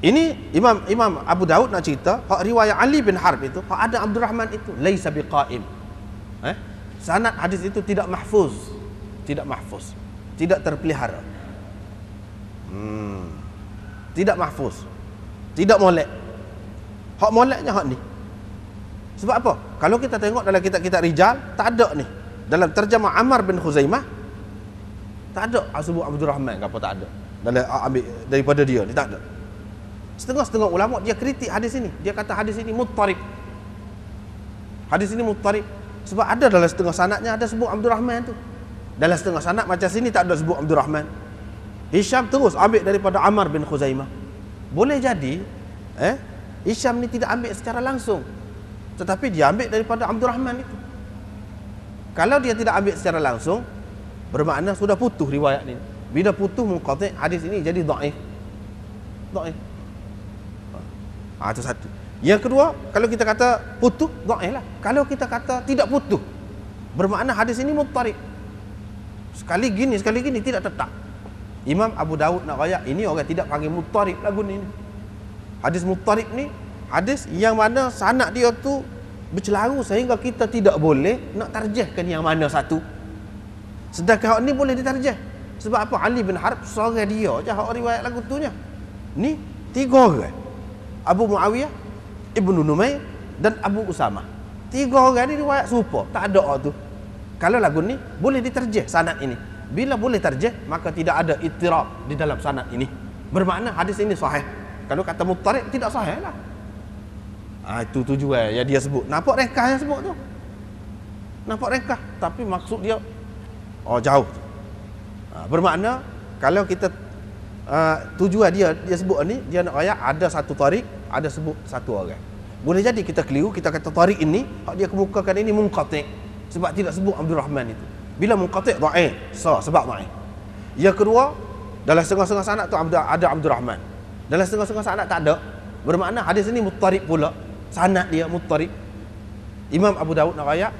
Ini Imam Abu Daud nak cerita hak riwayat Ali bin Harb itu, hak ada Abdurrahman itu laisa biqaim. Sanad hadis itu tidak mahfuz, tidak terpelihara. Tidak mahfuz, tidak molek. Hak moleknya hak ni. Sebab apa? Kalau kita tengok dalam kitab-kitab rijal, tak ada ni. Dalam terjemah Amr bin Khuzaimah tak ada sebut Abdurrahman ke apa, tak ada. Dalam ambil daripada dia ni tak ada. Setengah-setengah ulama dia kritik hadis ini. Dia kata hadis ini muttarib. Hadis ini muttarib sebab ada dalam setengah sanadnya ada sebut Abdurrahman tu. Dalam setengah sanad macam sini tak ada sebut Abdurrahman. Hisham terus ambil daripada Amr bin Khuzaimah. Boleh jadi Hisham ni tidak ambil secara langsung, tetapi dia ambil daripada Abdurrahman itu. Kalau dia tidak ambil secara langsung, bermakna sudah putus riwayat ni. Bila putus munqati', hadis ini jadi dhaif. Itu satu. Yang kedua, kalau kita kata putus, dhaif lah. Kalau kita kata tidak putus, bermakna hadis ini muttarib. Sekali gini, tidak tetap. Imam Abu Daud nak rayak ini orang tidak panggil muttarib lagu ni. Hadis muttarib ni hadis yang mana sanad dia tu bercelaru sehingga kita tidak boleh nak tarjihkan yang mana satu. Sedangkan hak ni boleh ditarjih. Sebab apa? Ali bin Harb seorang dia je hak riwayat lagu tu nya. Ni 3 orang. Abu Muawiyah, Ibnu Numair dan Abu Usamah. 3 orang ni riwayat serupa, tak ada hak tu. Kalau lagu ni boleh ditarjih sanad ini. Bila boleh tarjih, maka tidak ada ittirab di dalam sanad ini. Bermakna hadis ini sahih. Kalau kata muttarib tidak sahih lah. Itu tujuan yang dia sebut. Nampak ringkas yang sebut tu. Nampak ringkas, tapi maksud dia jauh. Bermakna kalau kita tujuan dia sebut ni, dia nak ayat ada satu tarik, ada sebut satu orang. Boleh jadi kita keliru, kita kata tarik ini hak dia kemukakan ini munqati' sebab tidak sebut Abdul Rahman itu. Bila munqati' dhaif, sebab dhaif. Yang kedua, dalam setengah-setengah sanad tu ada Abdul Rahman. Dalam setengah-setengah sanad tak ada. Bermakna hadis ini muttarib pula. Sanad dia muttarib. Imam Abu Daud nak ayat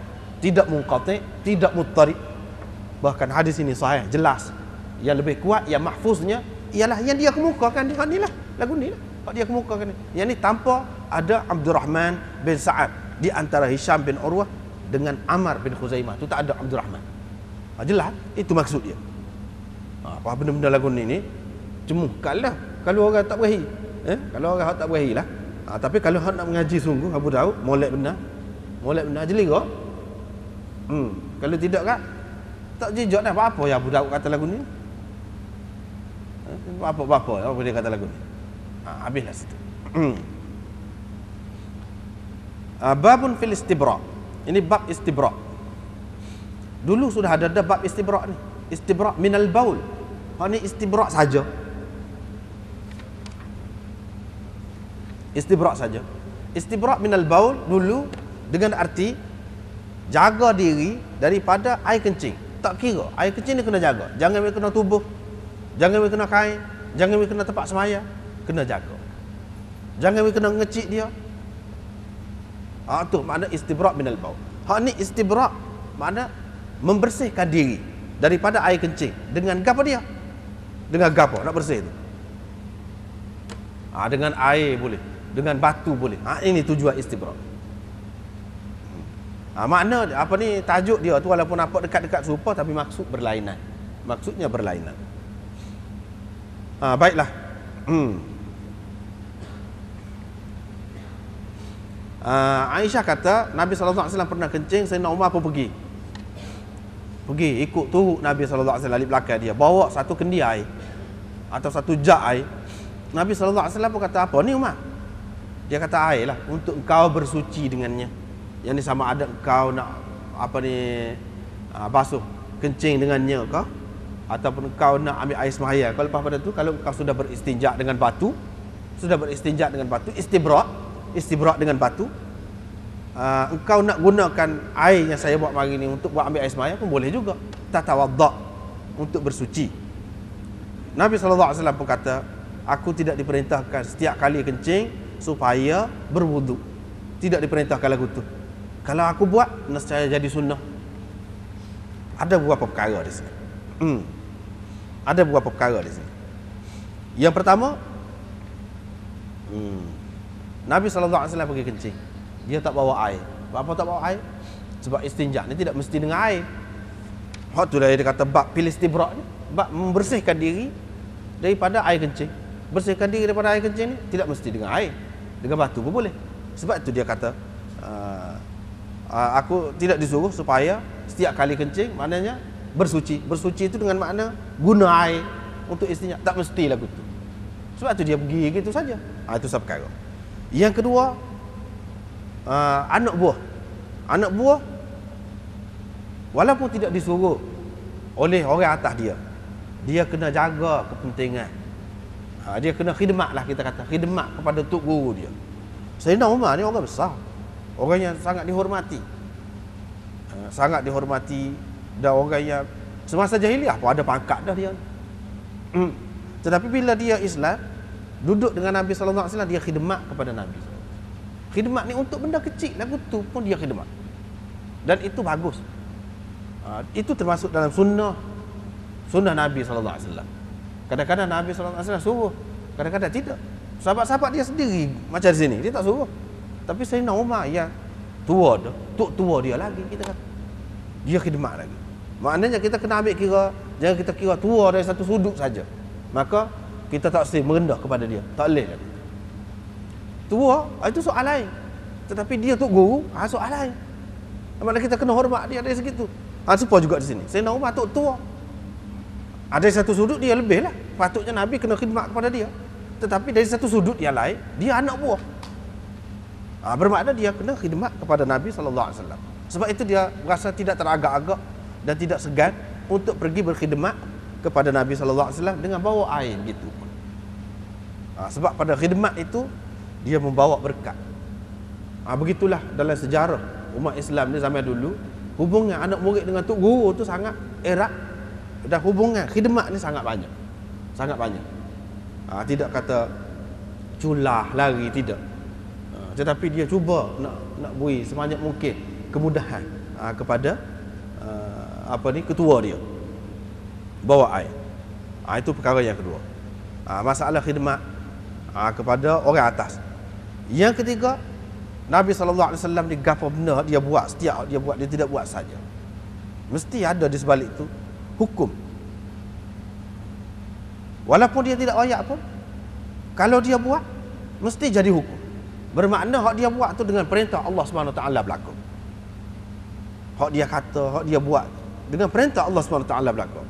tidak munqati', tidak muttarib. Bahkan hadis ini sahih, jelas. Yang lebih kuat, yang mahfuznya ialah yang dia kemukakan di ni lah, lagu ni lah. Hak dia kemukakan ni. Yang ni tanpa ada Abdul Rahman bin Sa'ad di antara Hisham bin Urwah dengan Amar bin Khuzaimah. Tu tak ada Abdul Rahman. Jelas, itu maksud dia. Apa benda-benda lagu ni cemuhkanlah kalau orang tak berahi. Kalau orang tak berahi lah. Tapi kalau hak nak mengaji sungguh Abu Daud, molek benar. Molek benar jeli ke? Kalau tidak kan tak jejak dah apa ya Abu Daud kata lagu ni. Apa dia kata lagu ni. Habislah situ. Babun fil istibra. Ini bab istibra. Dulu sudah ada bab istibra ni. Istibra minal baul. Ni istibra saja. Istibra saja. Istibra minal baul dulu dengan arti jaga diri daripada air kencing. Tak kira, air kencing ni kena jaga. Jangan kena tubuh, jangan kena kain, jangan kena tempat semaya, kena jaga. Jangan kena ngecik dia. Tu makna istibra' minal baul. Hak ni istibra' makna membersihkan diri daripada air kencing. Dengan gapo dia? Dengan gapo nak bersih tu? Dengan air boleh, dengan batu boleh. Ini tujuan istibra'. Makna apa ni tajuk dia tu walaupun nampak dekat-dekat serupa tapi maksud berlainan. Maksudnya berlainan. Baiklah. Aisyah kata Nabi sallallahu alaihi wasallam pernah kencing, Sayyidina Umar pun pergi ikut turut Nabi sallallahu alaihi wasallam di belakang dia, bawa satu kendi air atau satu jak air. Nabi sallallahu alaihi wasallam pun kata, apa ni Umar? Dia kata, air lah untuk engkau bersuci dengannya. Yang ni sama ada kau nak basuh kencing dengannya kau ataupun kau nak ambil air sembahyang. Kalau lepas pada tu kalau kau sudah beristinja dengan batu, istibra' dengan batu, engkau nak gunakan air yang saya buat hari ni untuk buat ambil air sembahyang pun boleh juga. Tatawadda' untuk bersuci. Nabi sallallahu alaihi wasallam pun kata, aku tidak diperintahkan setiap kali kencing supaya berwuduk. Tidak diperintahkan lagu tu. Kalau aku buat, nescaya jadi sunnah. Ada beberapa perkara di sini. Ada beberapa perkara di sini. Yang pertama, Nabi sallallahu alaihi wasallam pergi kencing. Dia tak bawa air. Apa tak bawa air? Sebab istinja ni tidak mesti dengan air. Hak tu dia kata bab pilih istibra' ni, bab membersihkan diri daripada air kencing. Bersihkan diri daripada air kencing ni tidak mesti dengan air. Dengan batu pun boleh. Sebab itu dia kata aku tidak disuruh supaya setiap kali kencing maknanya bersuci. Bersuci itu dengan makna guna air untuk istinja. Tak mesti lagu tu. Sebab itu dia pergi gitu saja. Itu satu perkara. Yang kedua, anak buah. Anak buah walaupun tidak disuruh oleh orang atas dia, dia kena jaga kepentingan. Dia kena khidmat lah, kita kata khidmat kepada tok guru dia. Sayyidina Umar ni orang besar, orang yang sangat dihormati, dan orang yang semasa jahiliah pun ada pangkat dah dia. Tetapi bila dia Islam, duduk dengan Nabi sallallahu alaihi wasallam, dia khidmat kepada Nabi. Khidmat ni untuk benda kecil lagu tu pun dia khidmat. Dan itu bagus. Itu termasuk dalam sunnah Nabi sallallahu alaihi wasallam. Kadang-kadang Nabi sallallahu alaihi wasallam suruh, kadang-kadang tidak. Sahabat-sahabat dia sendiri macam di sini, dia tak suruh. Tapi Sayyidina Umar yang tua dah, tok tua dia lagi, kita kata. Dia khidmat lagi. Maknanya kita kena ambil kira, jangan kita kira tua dari satu sudut saja. Maka kita tak mesti merendah kepada dia. Tak boleh lah. Tua, itu soal lain. Tetapi dia tok guru, soal lain. Maknanya kita kena hormat dia dari segitu. Supaya juga di sini. Sayyidina Umar tok tua. Ada satu sudut dia lebih lah. Patutnya Nabi kena khidmat kepada dia. Tetapi dari satu sudut yang lain, dia anak buah. Bermakna dia kena khidmat kepada Nabi SAW. Sebab itu dia rasa tidak teragak-agak dan tidak segan untuk pergi berkhidmat kepada Nabi SAW dengan bawa air gitu. Sebab pada khidmat itu dia membawa berkat. Begitulah dalam sejarah umat Islam di zaman dulu, hubungan anak murid dengan tok guru tu sangat erat, dan hubungan khidmat ni sangat banyak. Sangat banyak. Tidak kata culah lari, tidak. Tetapi dia cuba nak beri sebanyak mungkin kemudahan kepada ketua dia bawa air. Itu perkara yang kedua. Masalah khidmat kepada orang atas. Yang ketiga, Nabi SAW ni gapo benda dia buat, setiap dia buat, dia tidak buat saja. Mesti ada di sebalik itu hukum. Walaupun dia tidak royak pun, kalau dia buat mesti jadi hukum. Bermakna hak dia buat tu dengan perintah Allah Subhanahu Taala berlaku. Hak dia kata, hak dia buat dengan perintah Allah Subhanahu Taala berlaku.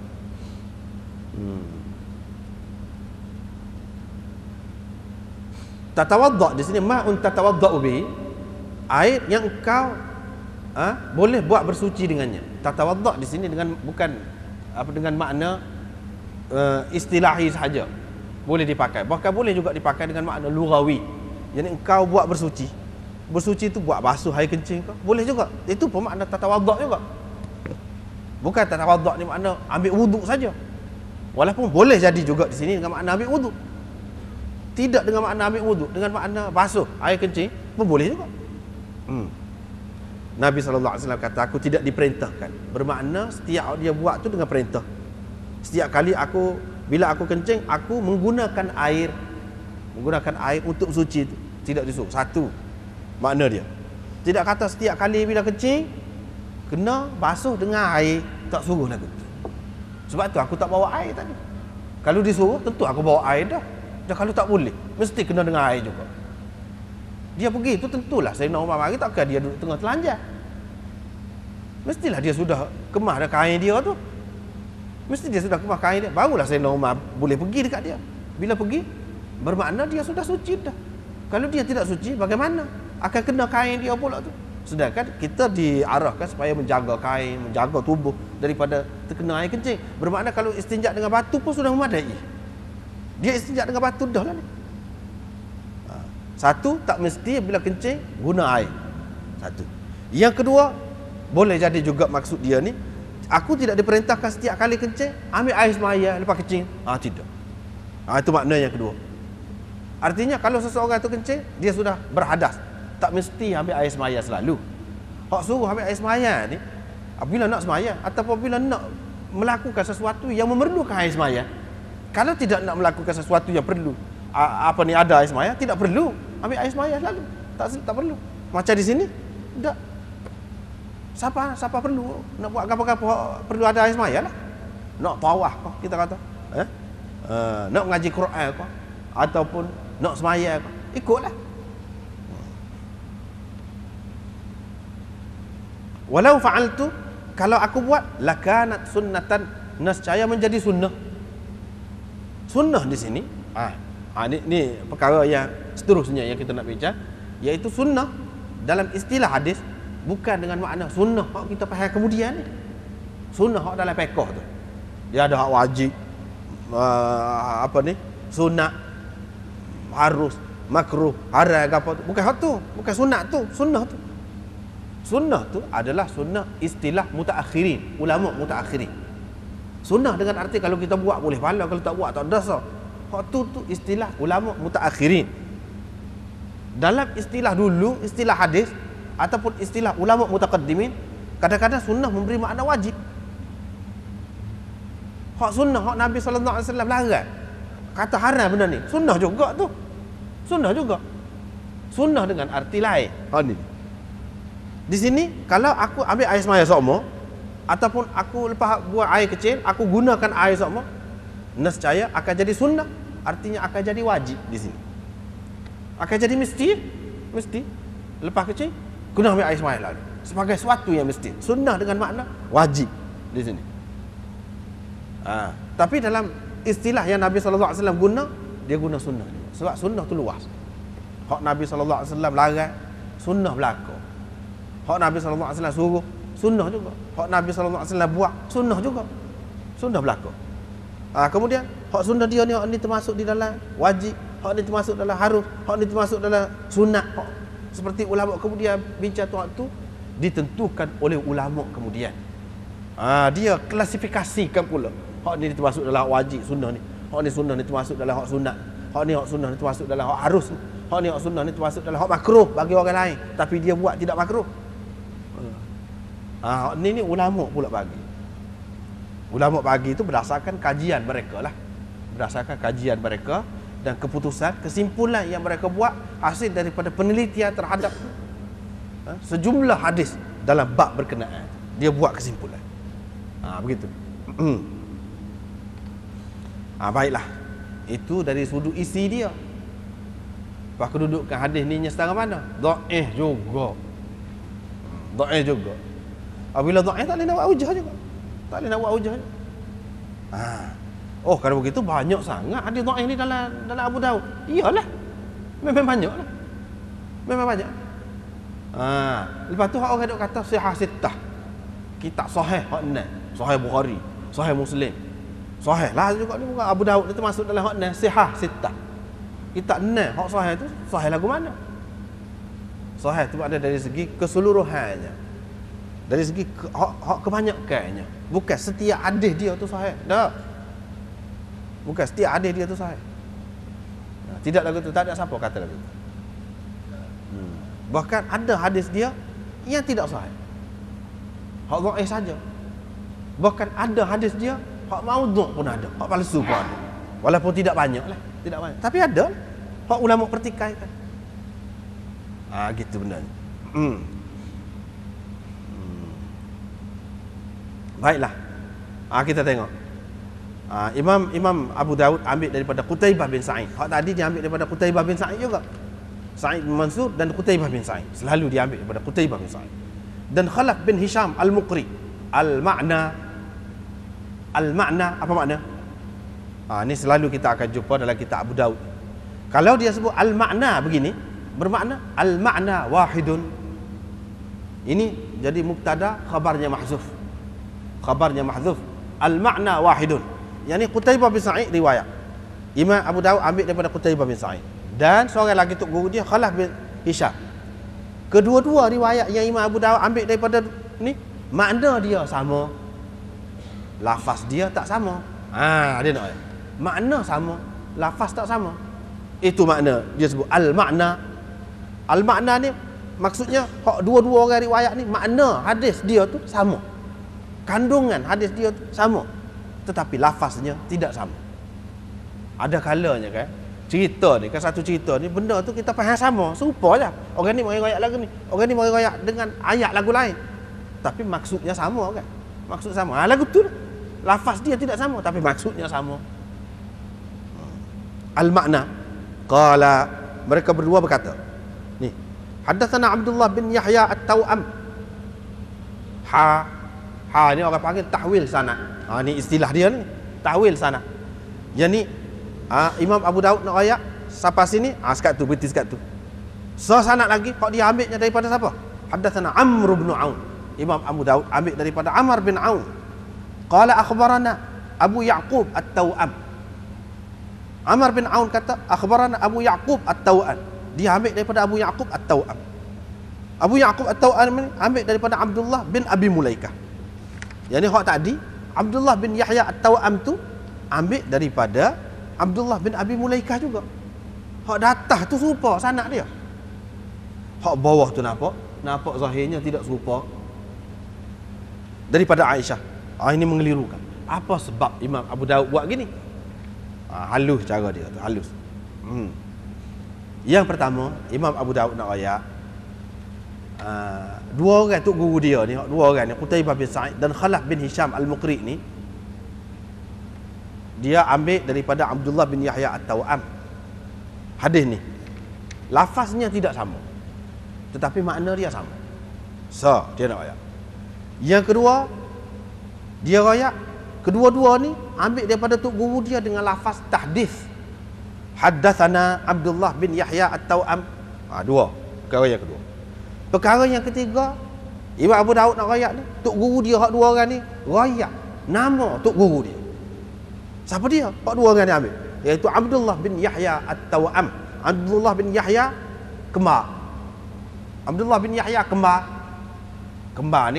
Tatawadda di sini ma'un tatawadda'u bi, air yang engkau boleh buat bersuci dengannya. Tatawadda di sini dengan bukan dengan makna istilahi sahaja. Boleh dipakai. Bahkan boleh juga dipakai dengan makna lughawi. Yang engkau buat bersuci. Bersuci itu buat basuh air kencing kau. Boleh juga. Itu pun makna tatawadda juga. Bukan tatawadda ni makna ambil wuduk saja. Walaupun boleh jadi juga di sini dengan makna ambil wuduk. Tidak dengan makna ambil wuduk, dengan makna basuh air kencing pun boleh juga. Nabi SAW kata, aku tidak diperintahkan. Bermakna setiap dia buat tu dengan perintah. Setiap kali bila aku kencing, aku menggunakan air untuk suci tu. Tidak disuruh. Satu makna dia. Tidak kata setiap kali bila kencing kena basuh dengan air, tak suruh lagu tu. Sebab tu aku tak bawa air tadi. Kalau disuruh tentu aku bawa air dah. Dan kalau tak boleh, mesti kena dengan air juga. Dia pergi tu tentulah Sayyidina Umar mari, takkan dia duduk tengah telanjang. Mestilah dia sudah kemah dah kain dia tu. Mesti dia sudah kemah kain dia, barulah Sayyidina Umar boleh pergi dekat dia. Bila pergi, bermakna dia sudah suci dah. Kalau dia tidak suci, bagaimana? Akan kena kain dia pula tu. Sedangkan kita diarahkan supaya menjaga kain, menjaga tubuh daripada terkena air kencing. Bermakna kalau istinja dengan batu pun sudah memadai. Dia istinja dengan batu dah lah ni. Satu, tak mesti bila kencing guna air. Satu. Yang kedua, boleh jadi juga maksud dia ni, aku tidak diperintahkan setiap kali kencing ambil air semaya lepas kencing. Tidak. Itu makna yang kedua. Artinya kalau seseorang tu kencing, dia sudah berhadas, tak mesti ambil air semaya selalu. Hak suruh ambil air semaya ni bila nak semaya ataupun bila nak melakukan sesuatu yang memerlukan air semaya. Kalau tidak nak melakukan sesuatu yang perlu ada air semaya, tidak perlu ambil air semaya selalu. Tak perlu. Macam di sini, tak. Siapa perlu nak buat apa-apa perlu ada air semaya lah. Nak tawaf kau kita kata. Nak mengaji Quran kau ataupun nak semaya kau, ikutlah. Walau fa'altu, kalau aku buat lakanat sunnatan, nescaya menjadi sunnah. Sunnah di sini, ni perkara yang seterusnya yang kita nak bincang, iaitu sunnah dalam istilah hadis bukan dengan makna sunnah hak kita faham kemudian ni. Sunnah hak dalam fiqh tu. Dia ada hak wajib, sunat, harus, makruh, haram apa tu. Bukan hak tu, bukan sunat tu, sunnah tu. Sunnah tu adalah sunnah istilah mutaakhirin, ulama mutaakhirin. Sunnah dengan arti kalau kita buat boleh pahala, kalau tak buat tak dosa. Hak tu istilah ulama mutaakhirin. Dalam istilah dulu, istilah hadis ataupun istilah ulama mutaqaddimin, kadang-kadang sunnah memberi makna wajib. Hak sunnah, hak Nabi sallallahu alaihi wasallam larang, kata haram benda ni, sunnah juga tu. Sunnah juga. Sunnah dengan arti lain. Di sini kalau aku ambil air semaya sokmo, ataupun aku lepas buat air kecil, aku gunakan air sama, nescaya akan jadi sunnah, artinya akan jadi wajib di sini. Akan jadi mesti lepas kecil guna ambil air sembahyang lalu. Sebagai sesuatu yang mesti. Sunnah dengan makna wajib di sini. Tapi dalam istilah yang Nabi sallallahu alaihi wasallam guna, dia guna sunnah juga. Sebab sunnah tu luas. Hak Nabi sallallahu alaihi wasallam larang, sunnah berlaku. Hak Nabi sallallahu alaihi wasallam suruh, sunnah juga. Hak Nabi sallallahu alaihi wasallam buat, sunnah juga. Sunnah berlaku. Kemudian hak sunnah dia ni, hak ni termasuk di dalam wajib, hak ni termasuk dalam harus, hak ni termasuk dalam sunat. Seperti ulama kemudian bincang tu ditentukan oleh ulama kemudian. Dia klasifikasikan pula. Hak ni termasuk dalam hak wajib sunnah ni. Hak ni sunnah ni termasuk dalam hak sunat. Hak ni hak sunnah ni termasuk dalam hak harus. Hak ni hak sunnah ni termasuk dalam hak makruh bagi orang lain, tapi dia buat tidak makruh. Hak ni ulama pula bagi. Ulama bagi itu berdasarkan kajian mereka lah. Berdasarkan kajian mereka dan keputusan, kesimpulan yang mereka buat hasil daripada penelitian terhadap sejumlah hadis dalam bab berkenaan. Dia buat kesimpulan. Begitu. Baiklah. Itu dari sudut isi dia. Lepas kedudukan hadis ni setara mana? Dhaif juga. Dhaif juga. Apabila dhaif tak boleh nak buat hujah juga. Tak boleh nak buat hujah juga. Oh, kalau begitu banyak sangat hadis dhaif ni dalam Abu Daud. Iyalah. Memang banyaklah. Memang banyak. Lepas tu orang duk kata sahih sittah. Kitab sahih hak enam. Sahih Bukhari, sahih Muslim. Sahih lah juga ni, bukan Abu Daud itu masuk dalam hak enam, sahih sittah. Kitab enam hak sahih tu sahih lagu mana? Sahih tu ada dari segi keseluruhannya. Dari segi hak kebanyakannya. Bukan setiap hadis dia tu sahih. Dah. Bukan setiap hadis dia tu sahih. Tidak lagu tu, tak ada siapa kata lagu tu. Bahkan ada hadis dia yang tidak sahih. Hak dhaif saja. Bahkan ada hadis dia hak maudhu' pun ada, hak palsu pun ada. Walaupun tidak banyaklah, tidak banyak. Tapi ada hak ulama pertikaikan. Gitu benar. Baiklah. Kita tengok. Imam Abu Daud ambil daripada Qutaibah bin Sa'id. Hak tadi dia ambil daripada Qutaibah bin Sa'id juga. Sa'id bin Mansur dan Qutaibah bin Sa'id. Selalu dia ambil daripada Qutaibah bin Sa'id. Dan Khalaf bin Hisham Al-Muqri. Al-makna apa makna? Ini selalu kita akan jumpa dalam kitab Abu Daud. Kalau dia sebut al-makna begini, bermakna al-makna wahidun. Ini jadi mubtada, khabarnya mahzuf. Khabarnya mahzuf. Al-makna wahidun. Yang ni Qutaibah bin Sa'id riwayat. Imam Abu Daud ambil daripada Qutaibah bin Sa'id. Dan seorang lagi tok guru dia Khalaf bin Hisham. Kedua-dua riwayat yang Imam Abu Daud ambil daripada ni, makna dia sama, lafaz dia tak sama. Dia nak makna sama, lafaz tak sama. Itu makna dia sebut al-makna. Al-makna ni maksudnya hak dua-dua orang riwayat ni makna hadis dia tu sama, kandungan hadis dia tu sama, tetapi lafaznya tidak sama. Ada kalanya kan cerita ni, kan satu cerita ni benda tu kita faham sama, serupa je. Orang ni meriwayat lagu ni, orang ni meriwayat dengan ayat lagu lain, tapi maksudnya sama kan. Maksud sama. Lagu tu lah. Lafaz dia tidak sama tapi maksudnya sama. Al-makna. Qala, mereka berdua berkata. Ni. Haddatsana Abdullah bin Yahya At-Tawam. Ha ni orang panggil tahwil sanad. Ni istilah dia ni. Tahwil sanad. Yang ni Imam Abu Daud nak ayat sampai sini, sekat tu, berhenti sekat tu. Sanad lagi, hak dia ambilnya daripada siapa? Haddatsana Amr bin Aun. Imam Abu Daud ambil daripada Amr bin Aun. Qala akhbarana Abu Ya'qub At-Tawam. Amr bin Aun kata akhbarana Abu Ya'qub At-Tawam. Dia ambil daripada Abu Ya'qub At-Tawam. Abu Ya'qub At-Tawam ambil daripada Abdullah bin Abi Mulaikah. Yang ni hak tadi Abdullah bin Yahya At-Tawam tu ambil daripada Abdullah bin Abi Mulaikah juga. Hak datah tu serupa sanad dia. Hak bawah tu nampak zahirnya tidak serupa daripada Aisyah. Ini mengelirukan. Apa sebab Imam Abu Daud buat gini? Halus cara dia tu, halus. Yang pertama, Imam Abu Daud nak ayat dua orang tok guru dia ni, dua orang ni Qutaibah bin Sa'id dan Khalaf bin Hisham Al-Muqri ni, dia ambil daripada Abdullah bin Yahya At-Tawam. Hadis ni lafaznya tidak sama, tetapi makna dia sama. So, dia nak royak. Yang kedua, dia royak kedua-dua ni ambil daripada tok guru dia dengan lafaz tahdits. Haddatsana Abdullah bin Yahya At-Tawam. Dua. Perkara yang kedua. Perkara yang ketiga, Imam Abu Daud nak royak ni, tok guru dia hak dua orang ni royak nama tok guru dia. Siapa dia? Hak dua orang ni ambil, iaitu Abdullah bin Yahya At-Tawam. Abdullah bin Yahya kembar. Abdullah bin Yahya kembar. Kembar ni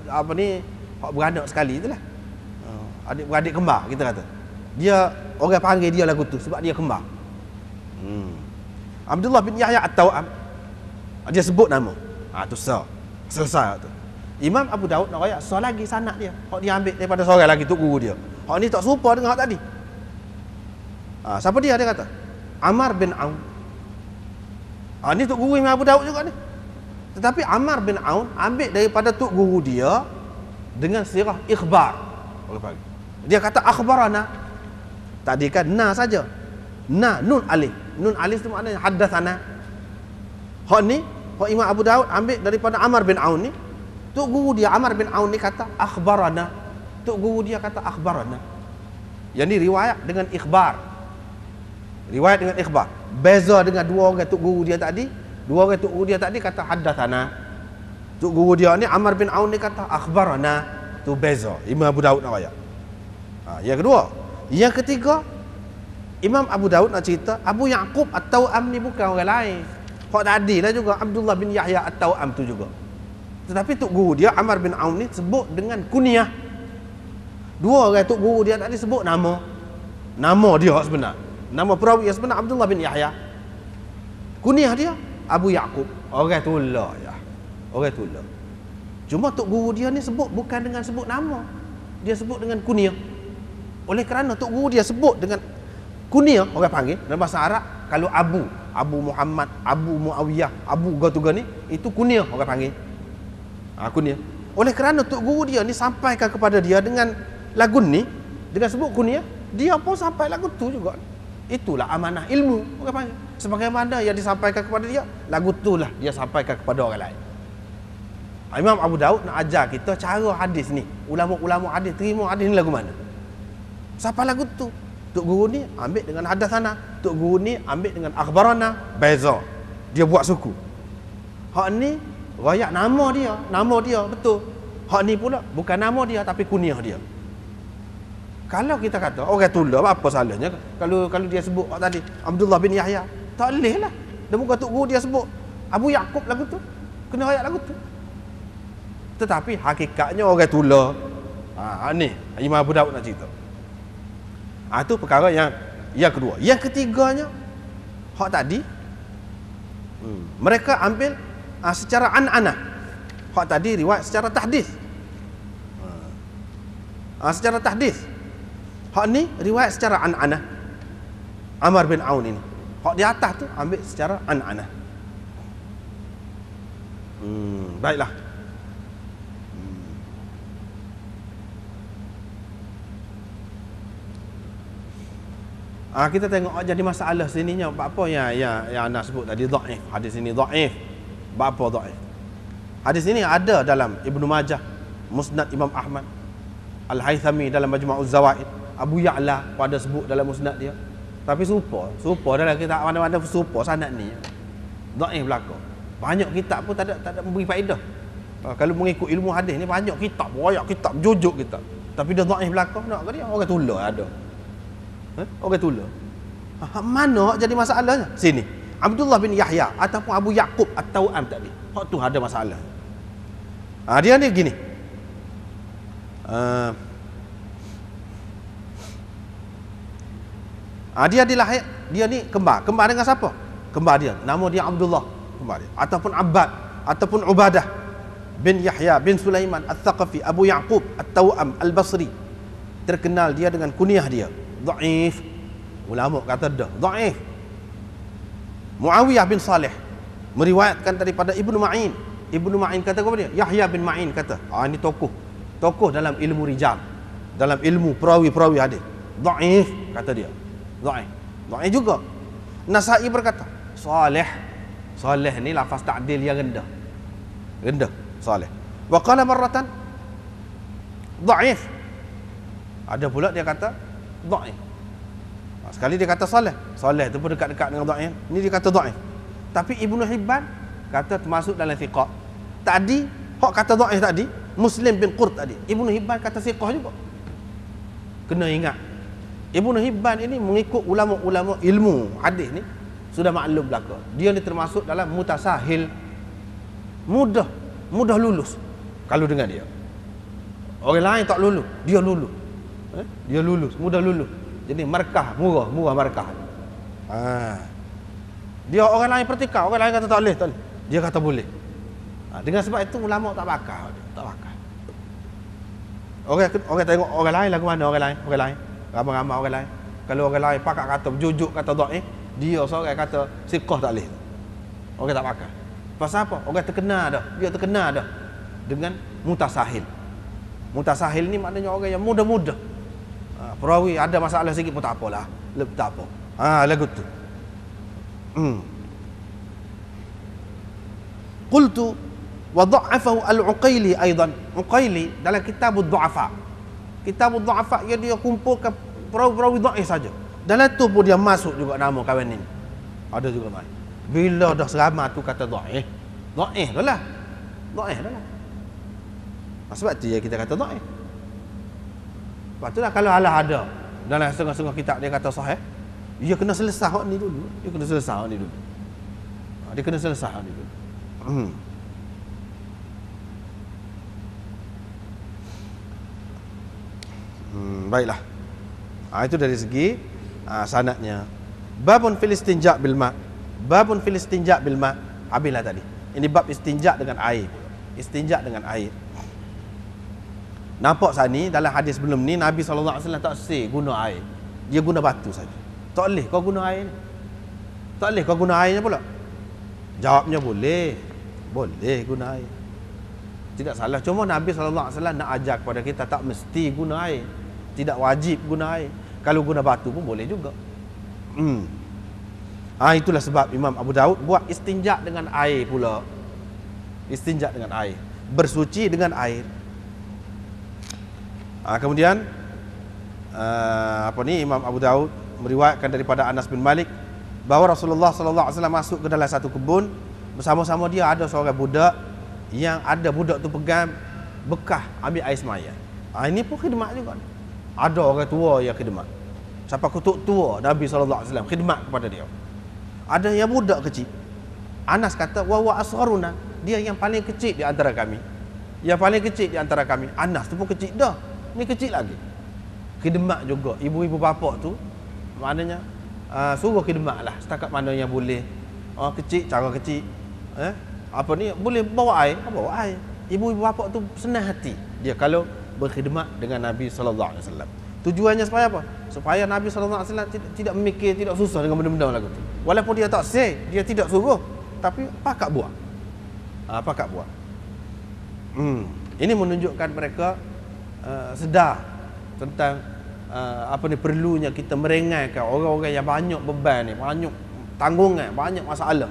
apa ni? Hak beranak sekali itulah. Adik-beradik kembar kita kata. Dia orang panggil dia lagu tu sebab dia kembar. Abdullah bin Yahya At-Tawam. Dia sebut nama. Tu selesai tu. Imam Abu Daud nak royak seorang lagi sanak dia. Hak dia ambil daripada seorang lagi tok guru dia. Hak ni tak serupa dengan hak tadi. Siapa dia kata? Amar bin Aun. Ni tok guru Imam Abu Daud juga ni. Tetapi Amar bin Aun ambil daripada tok guru dia dengan sirah ikhbar. Dia kata akhbarana. Tadi kan na saja. Na nun alif. Nun alif tu maknanya haddatsana. Hak ni, hak Imam Abu Daud ambil daripada Amar bin Aun ni. Tok guru dia Amar bin Aun ni kata akhbarana. Tok guru dia kata akhbarana. Yang ni riwayat dengan ikhbar. Riwayat dengan ikhbar. Beza dengan dua orang tok guru dia tadi. Dua orang tok guru dia tadi kata haddatsana. Tok guru dia ni Amar bin Aun ni kata akhbarana. Tu beza. Imam Abu Daud nak royak. Yang kedua. Yang ketiga, Imam Abu Daud nak cerita Abu Yaqub At-Tawam ni bukan orang lain. Hak tadi lah juga Abdullah bin Yahya At-Tawam tu juga. Tetapi tok guru dia Amar bin Aun ni sebut dengan kunyah. Dua orang tok guru dia tadi sebut nama. Nama dia sebenar. Nama perawi yang sebenar Abdullah bin Yahya. Kunyah dia Abu Yaqub. Orang tu lah ya. Orang tu lah. Cuma tok guru dia ni sebut bukan dengan sebut nama. Dia sebut dengan kunyah. Oleh kerana tok guru dia sebut dengan kunyah, orang panggil dalam bahasa Arab, kalau Abu Muhammad, Abu Muawiyah, Abu Gatuga ni, itu kunyah orang panggil. Kunyah. Oleh kerana tok guru dia ni sampaikan kepada dia dengan lagu ni, dengan sebut kunyah, dia pun sampai lagu tu juga. Itulah amanah ilmu orang panggil. Sebagaimana yang disampaikan kepada dia, lagu itulah dia sampaikan kepada orang lain. Imam Abu Daud nak ajar kita cara hadis ni. Ulama-ulama hadis terima hadis ni lagu mana? Siapa lagu tu? Tok guru ni ambil dengan hadatsana, tok guru ni ambil dengan akhbarana, beza. Dia buat suku. Hak ni royak nama dia betul. Hak ni pula bukan nama dia tapi kunyah dia. Kalau kita kata orang tula, apa salahnya kalau dia sebut hak tadi Abdullah bin Yahya? Tak leh lah. Dia bukan tok guru dia sebut Abu Yaqub lagu tu. Kena royak lagu tu. Tetapi hakikatnya orang tula. Ni Imam Abu Daud nak cerita. Itu perkara yang kedua. Yang ketiganya, hak tadi mereka ambil secara an-anah. Hak tadi riwayat secara tahdits. Secara tahdits. Hak ni riwayat secara an-anah. Amar bin Aun ini. Hak di atas tu ambil secara an-anah. Baiklah. Kita tengok jadi masalah sininya apa yang anda sebut tadi dhaif. Hadis ini dhaif. Apa dhaif? Hadis ini ada dalam Ibnu Majah, Musnad Imam Ahmad, Al-Haythami dalam Majma'uz Zawaid, Abu Ya'la pada sebut dalam musnad dia. Tapi serupa dalam kitab mana-mana serupa sanad ni. Dhaif belaka. Banyak kitab pun tak ada memberi faedah. Kalau mengikut ilmu hadis ni banyak kitab, banyak kitab, jujuk kitab. Tapi dia dhaif belaka, nak ke dia orang tula ada. Orang tula. Mana jadi masalahnya? Sini. Abdullah bin Yahya ataupun Abu Yaqub At-Tawam tadi. Hak tu ada masalah. Dia ni gini. Dia dilahir, dia ni kembar. Kembar dengan siapa? Kembar dia. Nama dia Abdullah. Kembar dia. Ataupun Abbad, ataupun Ubadah bin Yahya bin Sulaiman Al-Thaqafi, Abu Yaqub At-Tawam Al-Basri. Terkenal dia dengan kunyah dia. Dhaif. Ulama kata dah dhaif. Muawiyah bin Saleh meriwayatkan daripada Ibnu Ma'in. Ibnu Ma'in kata kepada dia, Yahya bin Ma'in kata, ini tokoh dalam ilmu rijal, dalam ilmu perawi-perawi hadis. Dhaif kata dia. Dhaif juga. Nasa'i berkata, salih. Salih ni lafaz ta'dil yang rendah. Rendah, salih. Wa qala marratan dhaif. Ada pula dia kata dhaif. Sekali dia kata salih. Salih tu pun dekat-dekat dengan dhaif. Ni dia kata dhaif. Tapi Ibnu Hibban kata termasuk dalam thiqah. Tadi hak kata dhaif tadi, Muslim bin Qurt tadi, Ibnu Hibban kata thiqah juga. Kena ingat, Ibnu Hibban ini mengikut ulama-ulama ilmu hadis ni sudah maklum belaka. Dia ni termasuk dalam mutasahil. Mudah lulus kalau dengan dia. Orang lain tak lulus, dia lulus. Dia lulus, mudah lulus. Jadi markah, murah markah. Dia orang lain pertikar, orang lain kata tak boleh. Dia kata boleh. Dengan sebab itu ulama tak bakal. Orang tengok orang lain lagu mana orang lain. Ramai-ramai orang lain. Kalau orang lain pakak kata berjujuk kata dhaif, dia seorang kata siqah tak boleh. Orang tak bakal. Pasal apa? Orang terkena dah. Dia terkena dah dengan mutasahil. Mutasahil ni maknanya orang yang mudah-mudah. Perawi ada masalah sikit pun tak apalah. Tak apa. Lagu tu. Qultu wa dha'afahu al-Uqaili aidan. Uqaili dalam kitab ad-Du'afa. Kitab ad-Du'afa dia kumpulkan perawi-perawi dhaif saja. Dalam tu pun dia masuk juga nama kawan ini. Ada juga mai. Bila dah seramai tu kata dhaif. Dhaif dah lah. Sebab tu kita kata dhaif. Sebab tu lah kalau Allah ada dalam setengah-setengah kitab dia kata sahih, dia kena selesai hak ni dulu. Dia kena selesai hak ni dulu. Baiklah. Itu dari segi sanadnya. Babun fil istinja' bil ma'. Habislah tadi. Ini bab istinja' dengan air. Istinja' dengan air. Nampak sani dalam hadis sebelum ni Nabi SAW tak say guna air. Dia guna batu saja. Tak boleh kau guna air ni. Tak boleh kau guna airnya pula. Jawabnya boleh. Boleh guna air. Tidak salah. Cuma Nabi SAW nak ajar kepada kita tak mesti guna air. Tidak wajib guna air. Kalau guna batu pun boleh juga. Itulah sebab Imam Abu Daud buat istinja dengan air pula. Istinja dengan air. Bersuci dengan air. Kemudian Imam Abu Daud meriwayatkan daripada Anas bin Malik bahawa Rasulullah SAW masuk ke dalam satu kebun. Bersama-sama dia ada seorang budak, yang ada budak tu pegang bekah ambil air semaya. Ini pun khidmat juga. Ada orang tua yang khidmat. Siapa kutuk tua Nabi SAW khidmat kepada dia. Ada yang budak kecil. Anas kata wa asgharuna, dia yang paling kecil di antara kami. Yang paling kecil di antara kami. Anas tu pun kecil dah. Ni kecil lagi. Khidmat juga. Ibu-ibu bapa tu maknanya suruh khidmat lah setakat mana yang boleh. Kecil, cara kecil. Boleh bawa air, bawa air. Ibu-ibu bapa tu senang hati dia kalau berkhidmat dengan Nabi SAW. Tujuannya supaya apa? Supaya Nabi SAW tidak memikir, tidak susah dengan benda-benda lagu tu. Walaupun dia tak say, dia tidak suruh, tapi pakak buat. Pakak buat. Ini menunjukkan mereka sedar tentang perlunya kita meringankan orang-orang yang banyak beban ni, banyak tanggungan, banyak masalah.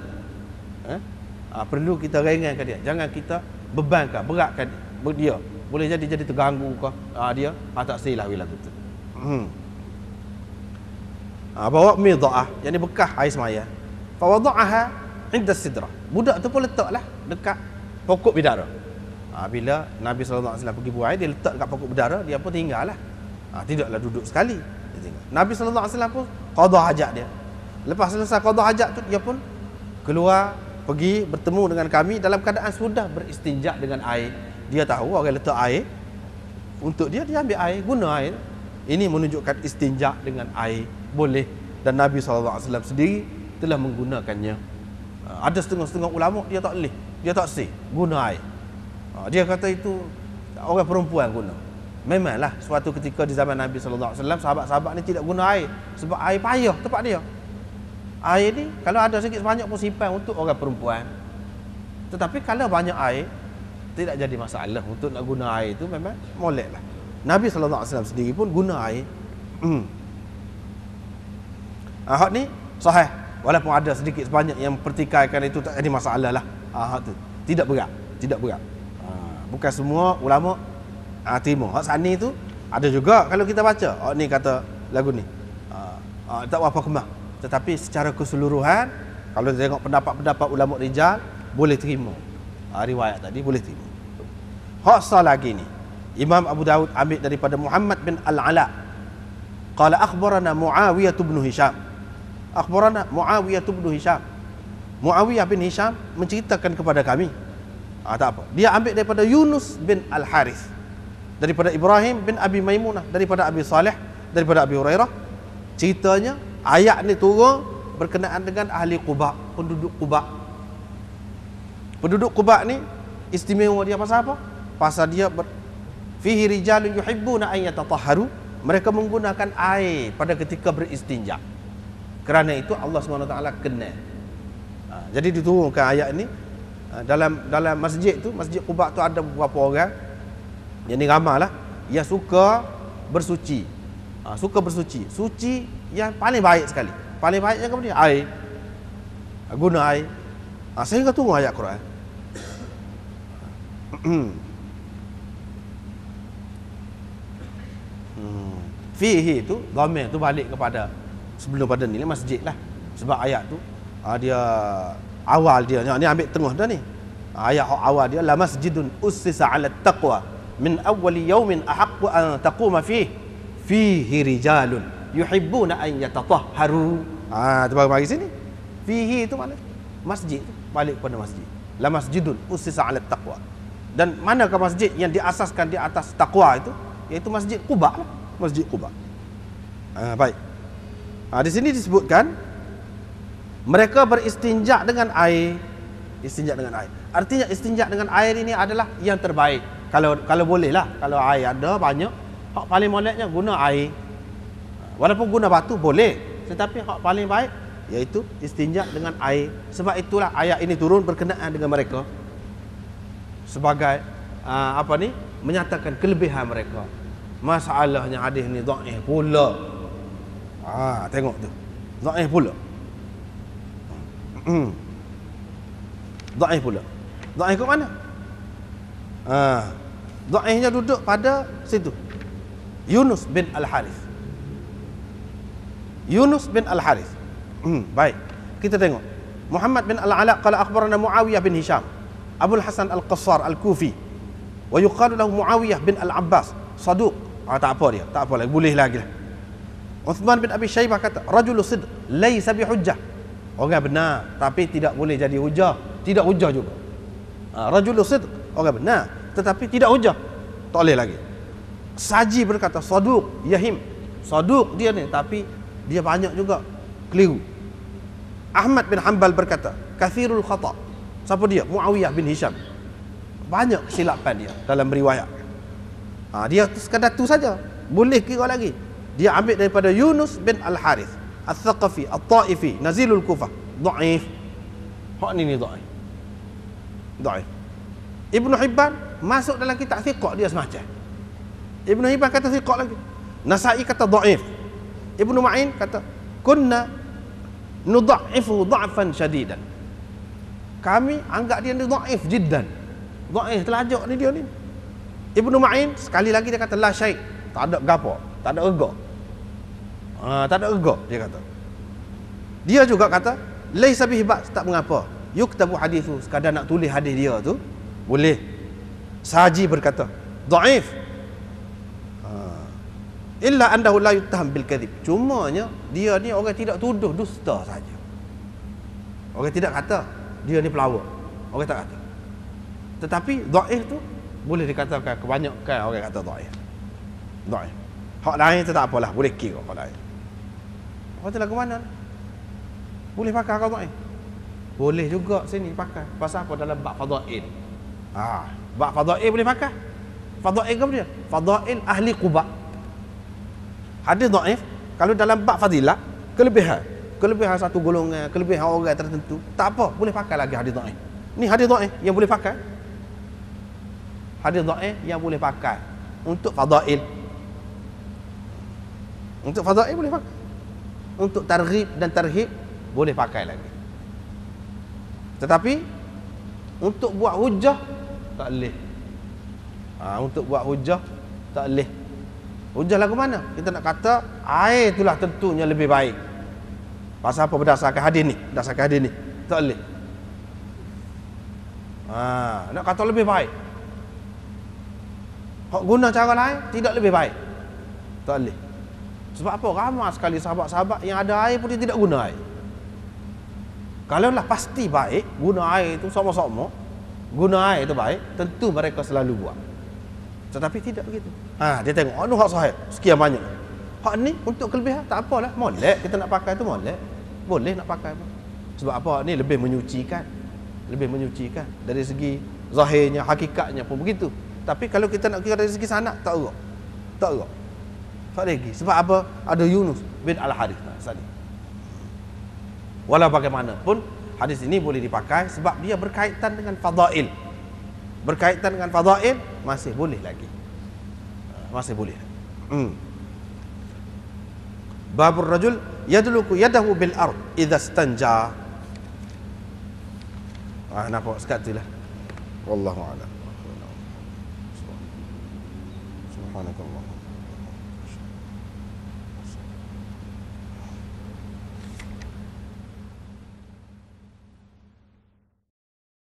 Perlu kita ringankan dia. Jangan kita bebankan, beratkan dia. Boleh jadi terganggu ke dia. Tak silah lagu tu. Bawa midha'ah, yang ni bekah air semaya. Fa wada'aha 'inda sidrah. Budak tu pun letaklah dekat pokok bidara. Bila Nabi SAW pergi buai, dia letak dekat pokok bidara, dia pun tinggallah. Tidaklah duduk sekali, dia tinggal. Nabi SAW pun qada hajat dia. Lepas selesai qada hajat tu, dia pun keluar pergi bertemu dengan kami dalam keadaan sudah beristinja dengan air. Dia tahu orang letak air untuk dia ambil air, guna air. Ini menunjukkan istinja dengan air boleh, dan Nabi SAW sendiri telah menggunakannya. Ada setengah-setengah ulama dia tak boleh, dia tak say guna air. Dia kata itu orang perempuan guna. Memanglah suatu ketika di zaman Nabi SAW, sahabat-sahabat ni tidak guna air sebab air payah tempat dia. Air ni kalau ada sikit sebanyak pun simpan untuk orang perempuan. Tetapi kalau banyak air, tidak jadi masalah untuk nak guna air itu, memang molek lah. Nabi SAW sendiri pun guna air. Hak ni sahih, walaupun ada sedikit sebanyak yang pertikaikan itu tak jadi masalah lah. Hak tu tidak berat, tidak berat. Bukan semua ulama terima. Hak sani tu ada juga kalau kita baca, hak ni kata lagu ni tak apa kemah, tetapi secara keseluruhan kalau tengok pendapat-pendapat ulama rijal boleh terima. Riwayat tadi boleh terima. Hak sah lagi ni, Imam Abu Daud ambil daripada Muhammad bin Al-Ala. Qala akhbarana Muawiyah bin Hisham. Akhbarana Muawiyah bin Hisham. Muawiyah bin Hisham menceritakan kepada kami. Tak apa. Dia ambil daripada Yunus bin Al-Harith, daripada Ibrahim bin Abi Maimunah, daripada Abi Saleh, daripada Abi Hurairah. Ceritanya ayat ni turun berkenaan dengan ahli Quba, penduduk Quba. Penduduk Quba ni istimewa dia pasal apa? Pasal dia fihi rijalun yuhibbuna an yatatahharu. Mereka menggunakan air pada ketika beristinja. Kerana itu Allah SWT kenal. Jadi diturunkan ayat ini dalam masjid tu, masjid Quba tu ada beberapa orang, yang ni ramai lah, yang suka bersuci. Suka bersuci. Suci yang paling baik sekali. Paling baiknya kemudian air. Guna air. Sehingga turun ayat Quran. Fihi tu dhamir tu balik kepada sebelum pada ni masjid lah. Sebab ayat tu dia awal dia ni ambil tengah dah ni. Ayat awal dia la masjidun ussisa 'ala taqwa min awwali yawmin ahaqqu an taquma fihi rijalun yuhibbuna an yatatahharu. Tu baru mari sini. Fihi tu mana? Masjid tu balik kepada masjid. La masjidun ussisa 'ala taqwa. Dan manakah masjid yang diasaskan di atas takwa itu? Iaitu Masjid Quba lah. Masjid Quba. Baik. Di sini disebutkan mereka beristinja dengan air. Istinja dengan air. Artinya istinja dengan air ini adalah yang terbaik. Kalau boleh lah. Kalau air ada banyak, hak paling moleknya guna air. Walaupun guna batu boleh, tetapi hak paling baik iaitu istinja dengan air. Sebab itulah ayat ini turun berkenaan dengan mereka. Sebagai menyatakan kelebihan mereka. Masalahnya hadis ni dhaif pula. Tengok tu. Dhaif pula. Dhaif pula. Dhaif ke mana? Dhaifnya duduk pada situ. Yunus bin Al-Harith. Yunus bin Al-Harith. Baik. Kita tengok. Muhammad bin Al-Ala qala akhbarana Muawiyah bin Hisham. Abul Hasan Al-Qassar Al-Kufi. Wa yuqalu lahu Muawiyah bin Al-Abbas. Saduq. Tak apa dia. Tak apa lagi. Boleh lagi lah. Uthman bin Abi Shaybah kata, rajulu sidq laysa bihujjah. Orang benar tapi tidak boleh jadi hujah. Tidak hujah juga. Rajulu sidq, orang benar tetapi tidak hujah. Tak boleh lagi. Saji berkata, saduq yahim. Saduq dia ni tapi dia banyak juga keliru. Ahmad bin Hanbal berkata, kathirul khata'. Siapa dia? Muawiyah bin Hisham. Banyak kesilapan dia dalam riwayat. Dia sekadar tu saja. Boleh kira lagi. Dia ambil daripada Yunus bin Al-Harith Al-Thaqafi Al-Ta'ifi Nazilul Kufah. Dhaif. Hak ni dhaif. Dhaif. Ibn Hibban masuk dalam kitab thiqah dia semacam. Ibn Hibban kata thiqah lagi. Nasa'i kata dhaif. Ibn Ma'in kata kunna nudha'ifu dha'fan syadidan. Kami anggap dia ni dhaif jiddan. Dhaif telajak ni dia ni. Ibnu Ma'in sekali lagi dia kata la syai', tak ada gapo, tak ada erga. Tak ada erga dia kata. Dia juga kata laisa bihi ba's, tak mengapa. Yuktabu hadithu, sekadar nak tulis hadis dia tu boleh. Saji berkata dhaif. Illa annahu la yuttaham bil kadhib. Cumanya dia ni orang tidak tuduh dusta saja. Orang tidak kata dia ni pelawak. Orang tak kata. Tetapi dhaif tu boleh dikatakan kebanyakan orang kata dhaif. Dhaif. Hak lain tu tak apalah, boleh kira hak lain. Hak tu lagu mana? Boleh pakai hak dhaif. Boleh juga sini pakai. Pasal apa dalam bab fadail. Bab fadail boleh pakai. Fadail ke dia? Fadail ahli Quba. Hadis dhaif kalau dalam bab fadilah, kelebihan. kelebihan satu golongan, kelebihan orang tertentu, tak apa, boleh pakai lagi hadis dhaif. Ni hadis dhaif yang boleh pakai. Hadis dhaif yang boleh pakai untuk fadail. Untuk fadail boleh pakai. Untuk targhib dan tarhib boleh pakai lagi. Tetapi untuk buat hujah tak boleh. Untuk buat hujah tak boleh. Hujah lagu mana? Kita nak kata air itulah tentunya lebih baik. Pasal apa? Berdasarkan hadis ni. Berdasarkan hadis ni. Tak boleh. Nak kata lebih baik. Hak guna cara lain tidak lebih baik. Tak boleh. Sebab apa? Ramai sekali sahabat-sahabat yang ada air pun dia tidak guna air. Kalau lah pasti baik guna air itu sama-sama, guna air itu baik, tentu mereka selalu buat. Tetapi tidak begitu. Dia tengok, hak sahih, sekian banyak. Hak ni untuk kelebihan tak apalah, molek kita nak pakai tu molek. Boleh nak pakai pun. Sebab apa? Hak ni lebih menyucikan. Lebih menyucikan dari segi zahirnya, hakikatnya pun begitu. Tapi kalau kita nak kira dari segi sanad tak erat. Tak erat. Tak lagi. Sebab apa? Ada Yunus bin Al-Harith tadi. Walau bagaimanapun hadis ini boleh dipakai sebab dia berkaitan dengan fadail. Berkaitan dengan fadail masih boleh lagi. Masih boleh. Babur rajul yadluku yadahu bil ard idza istanja. Nampak sekatilah. Wallahu a'lam. Subhanakallah.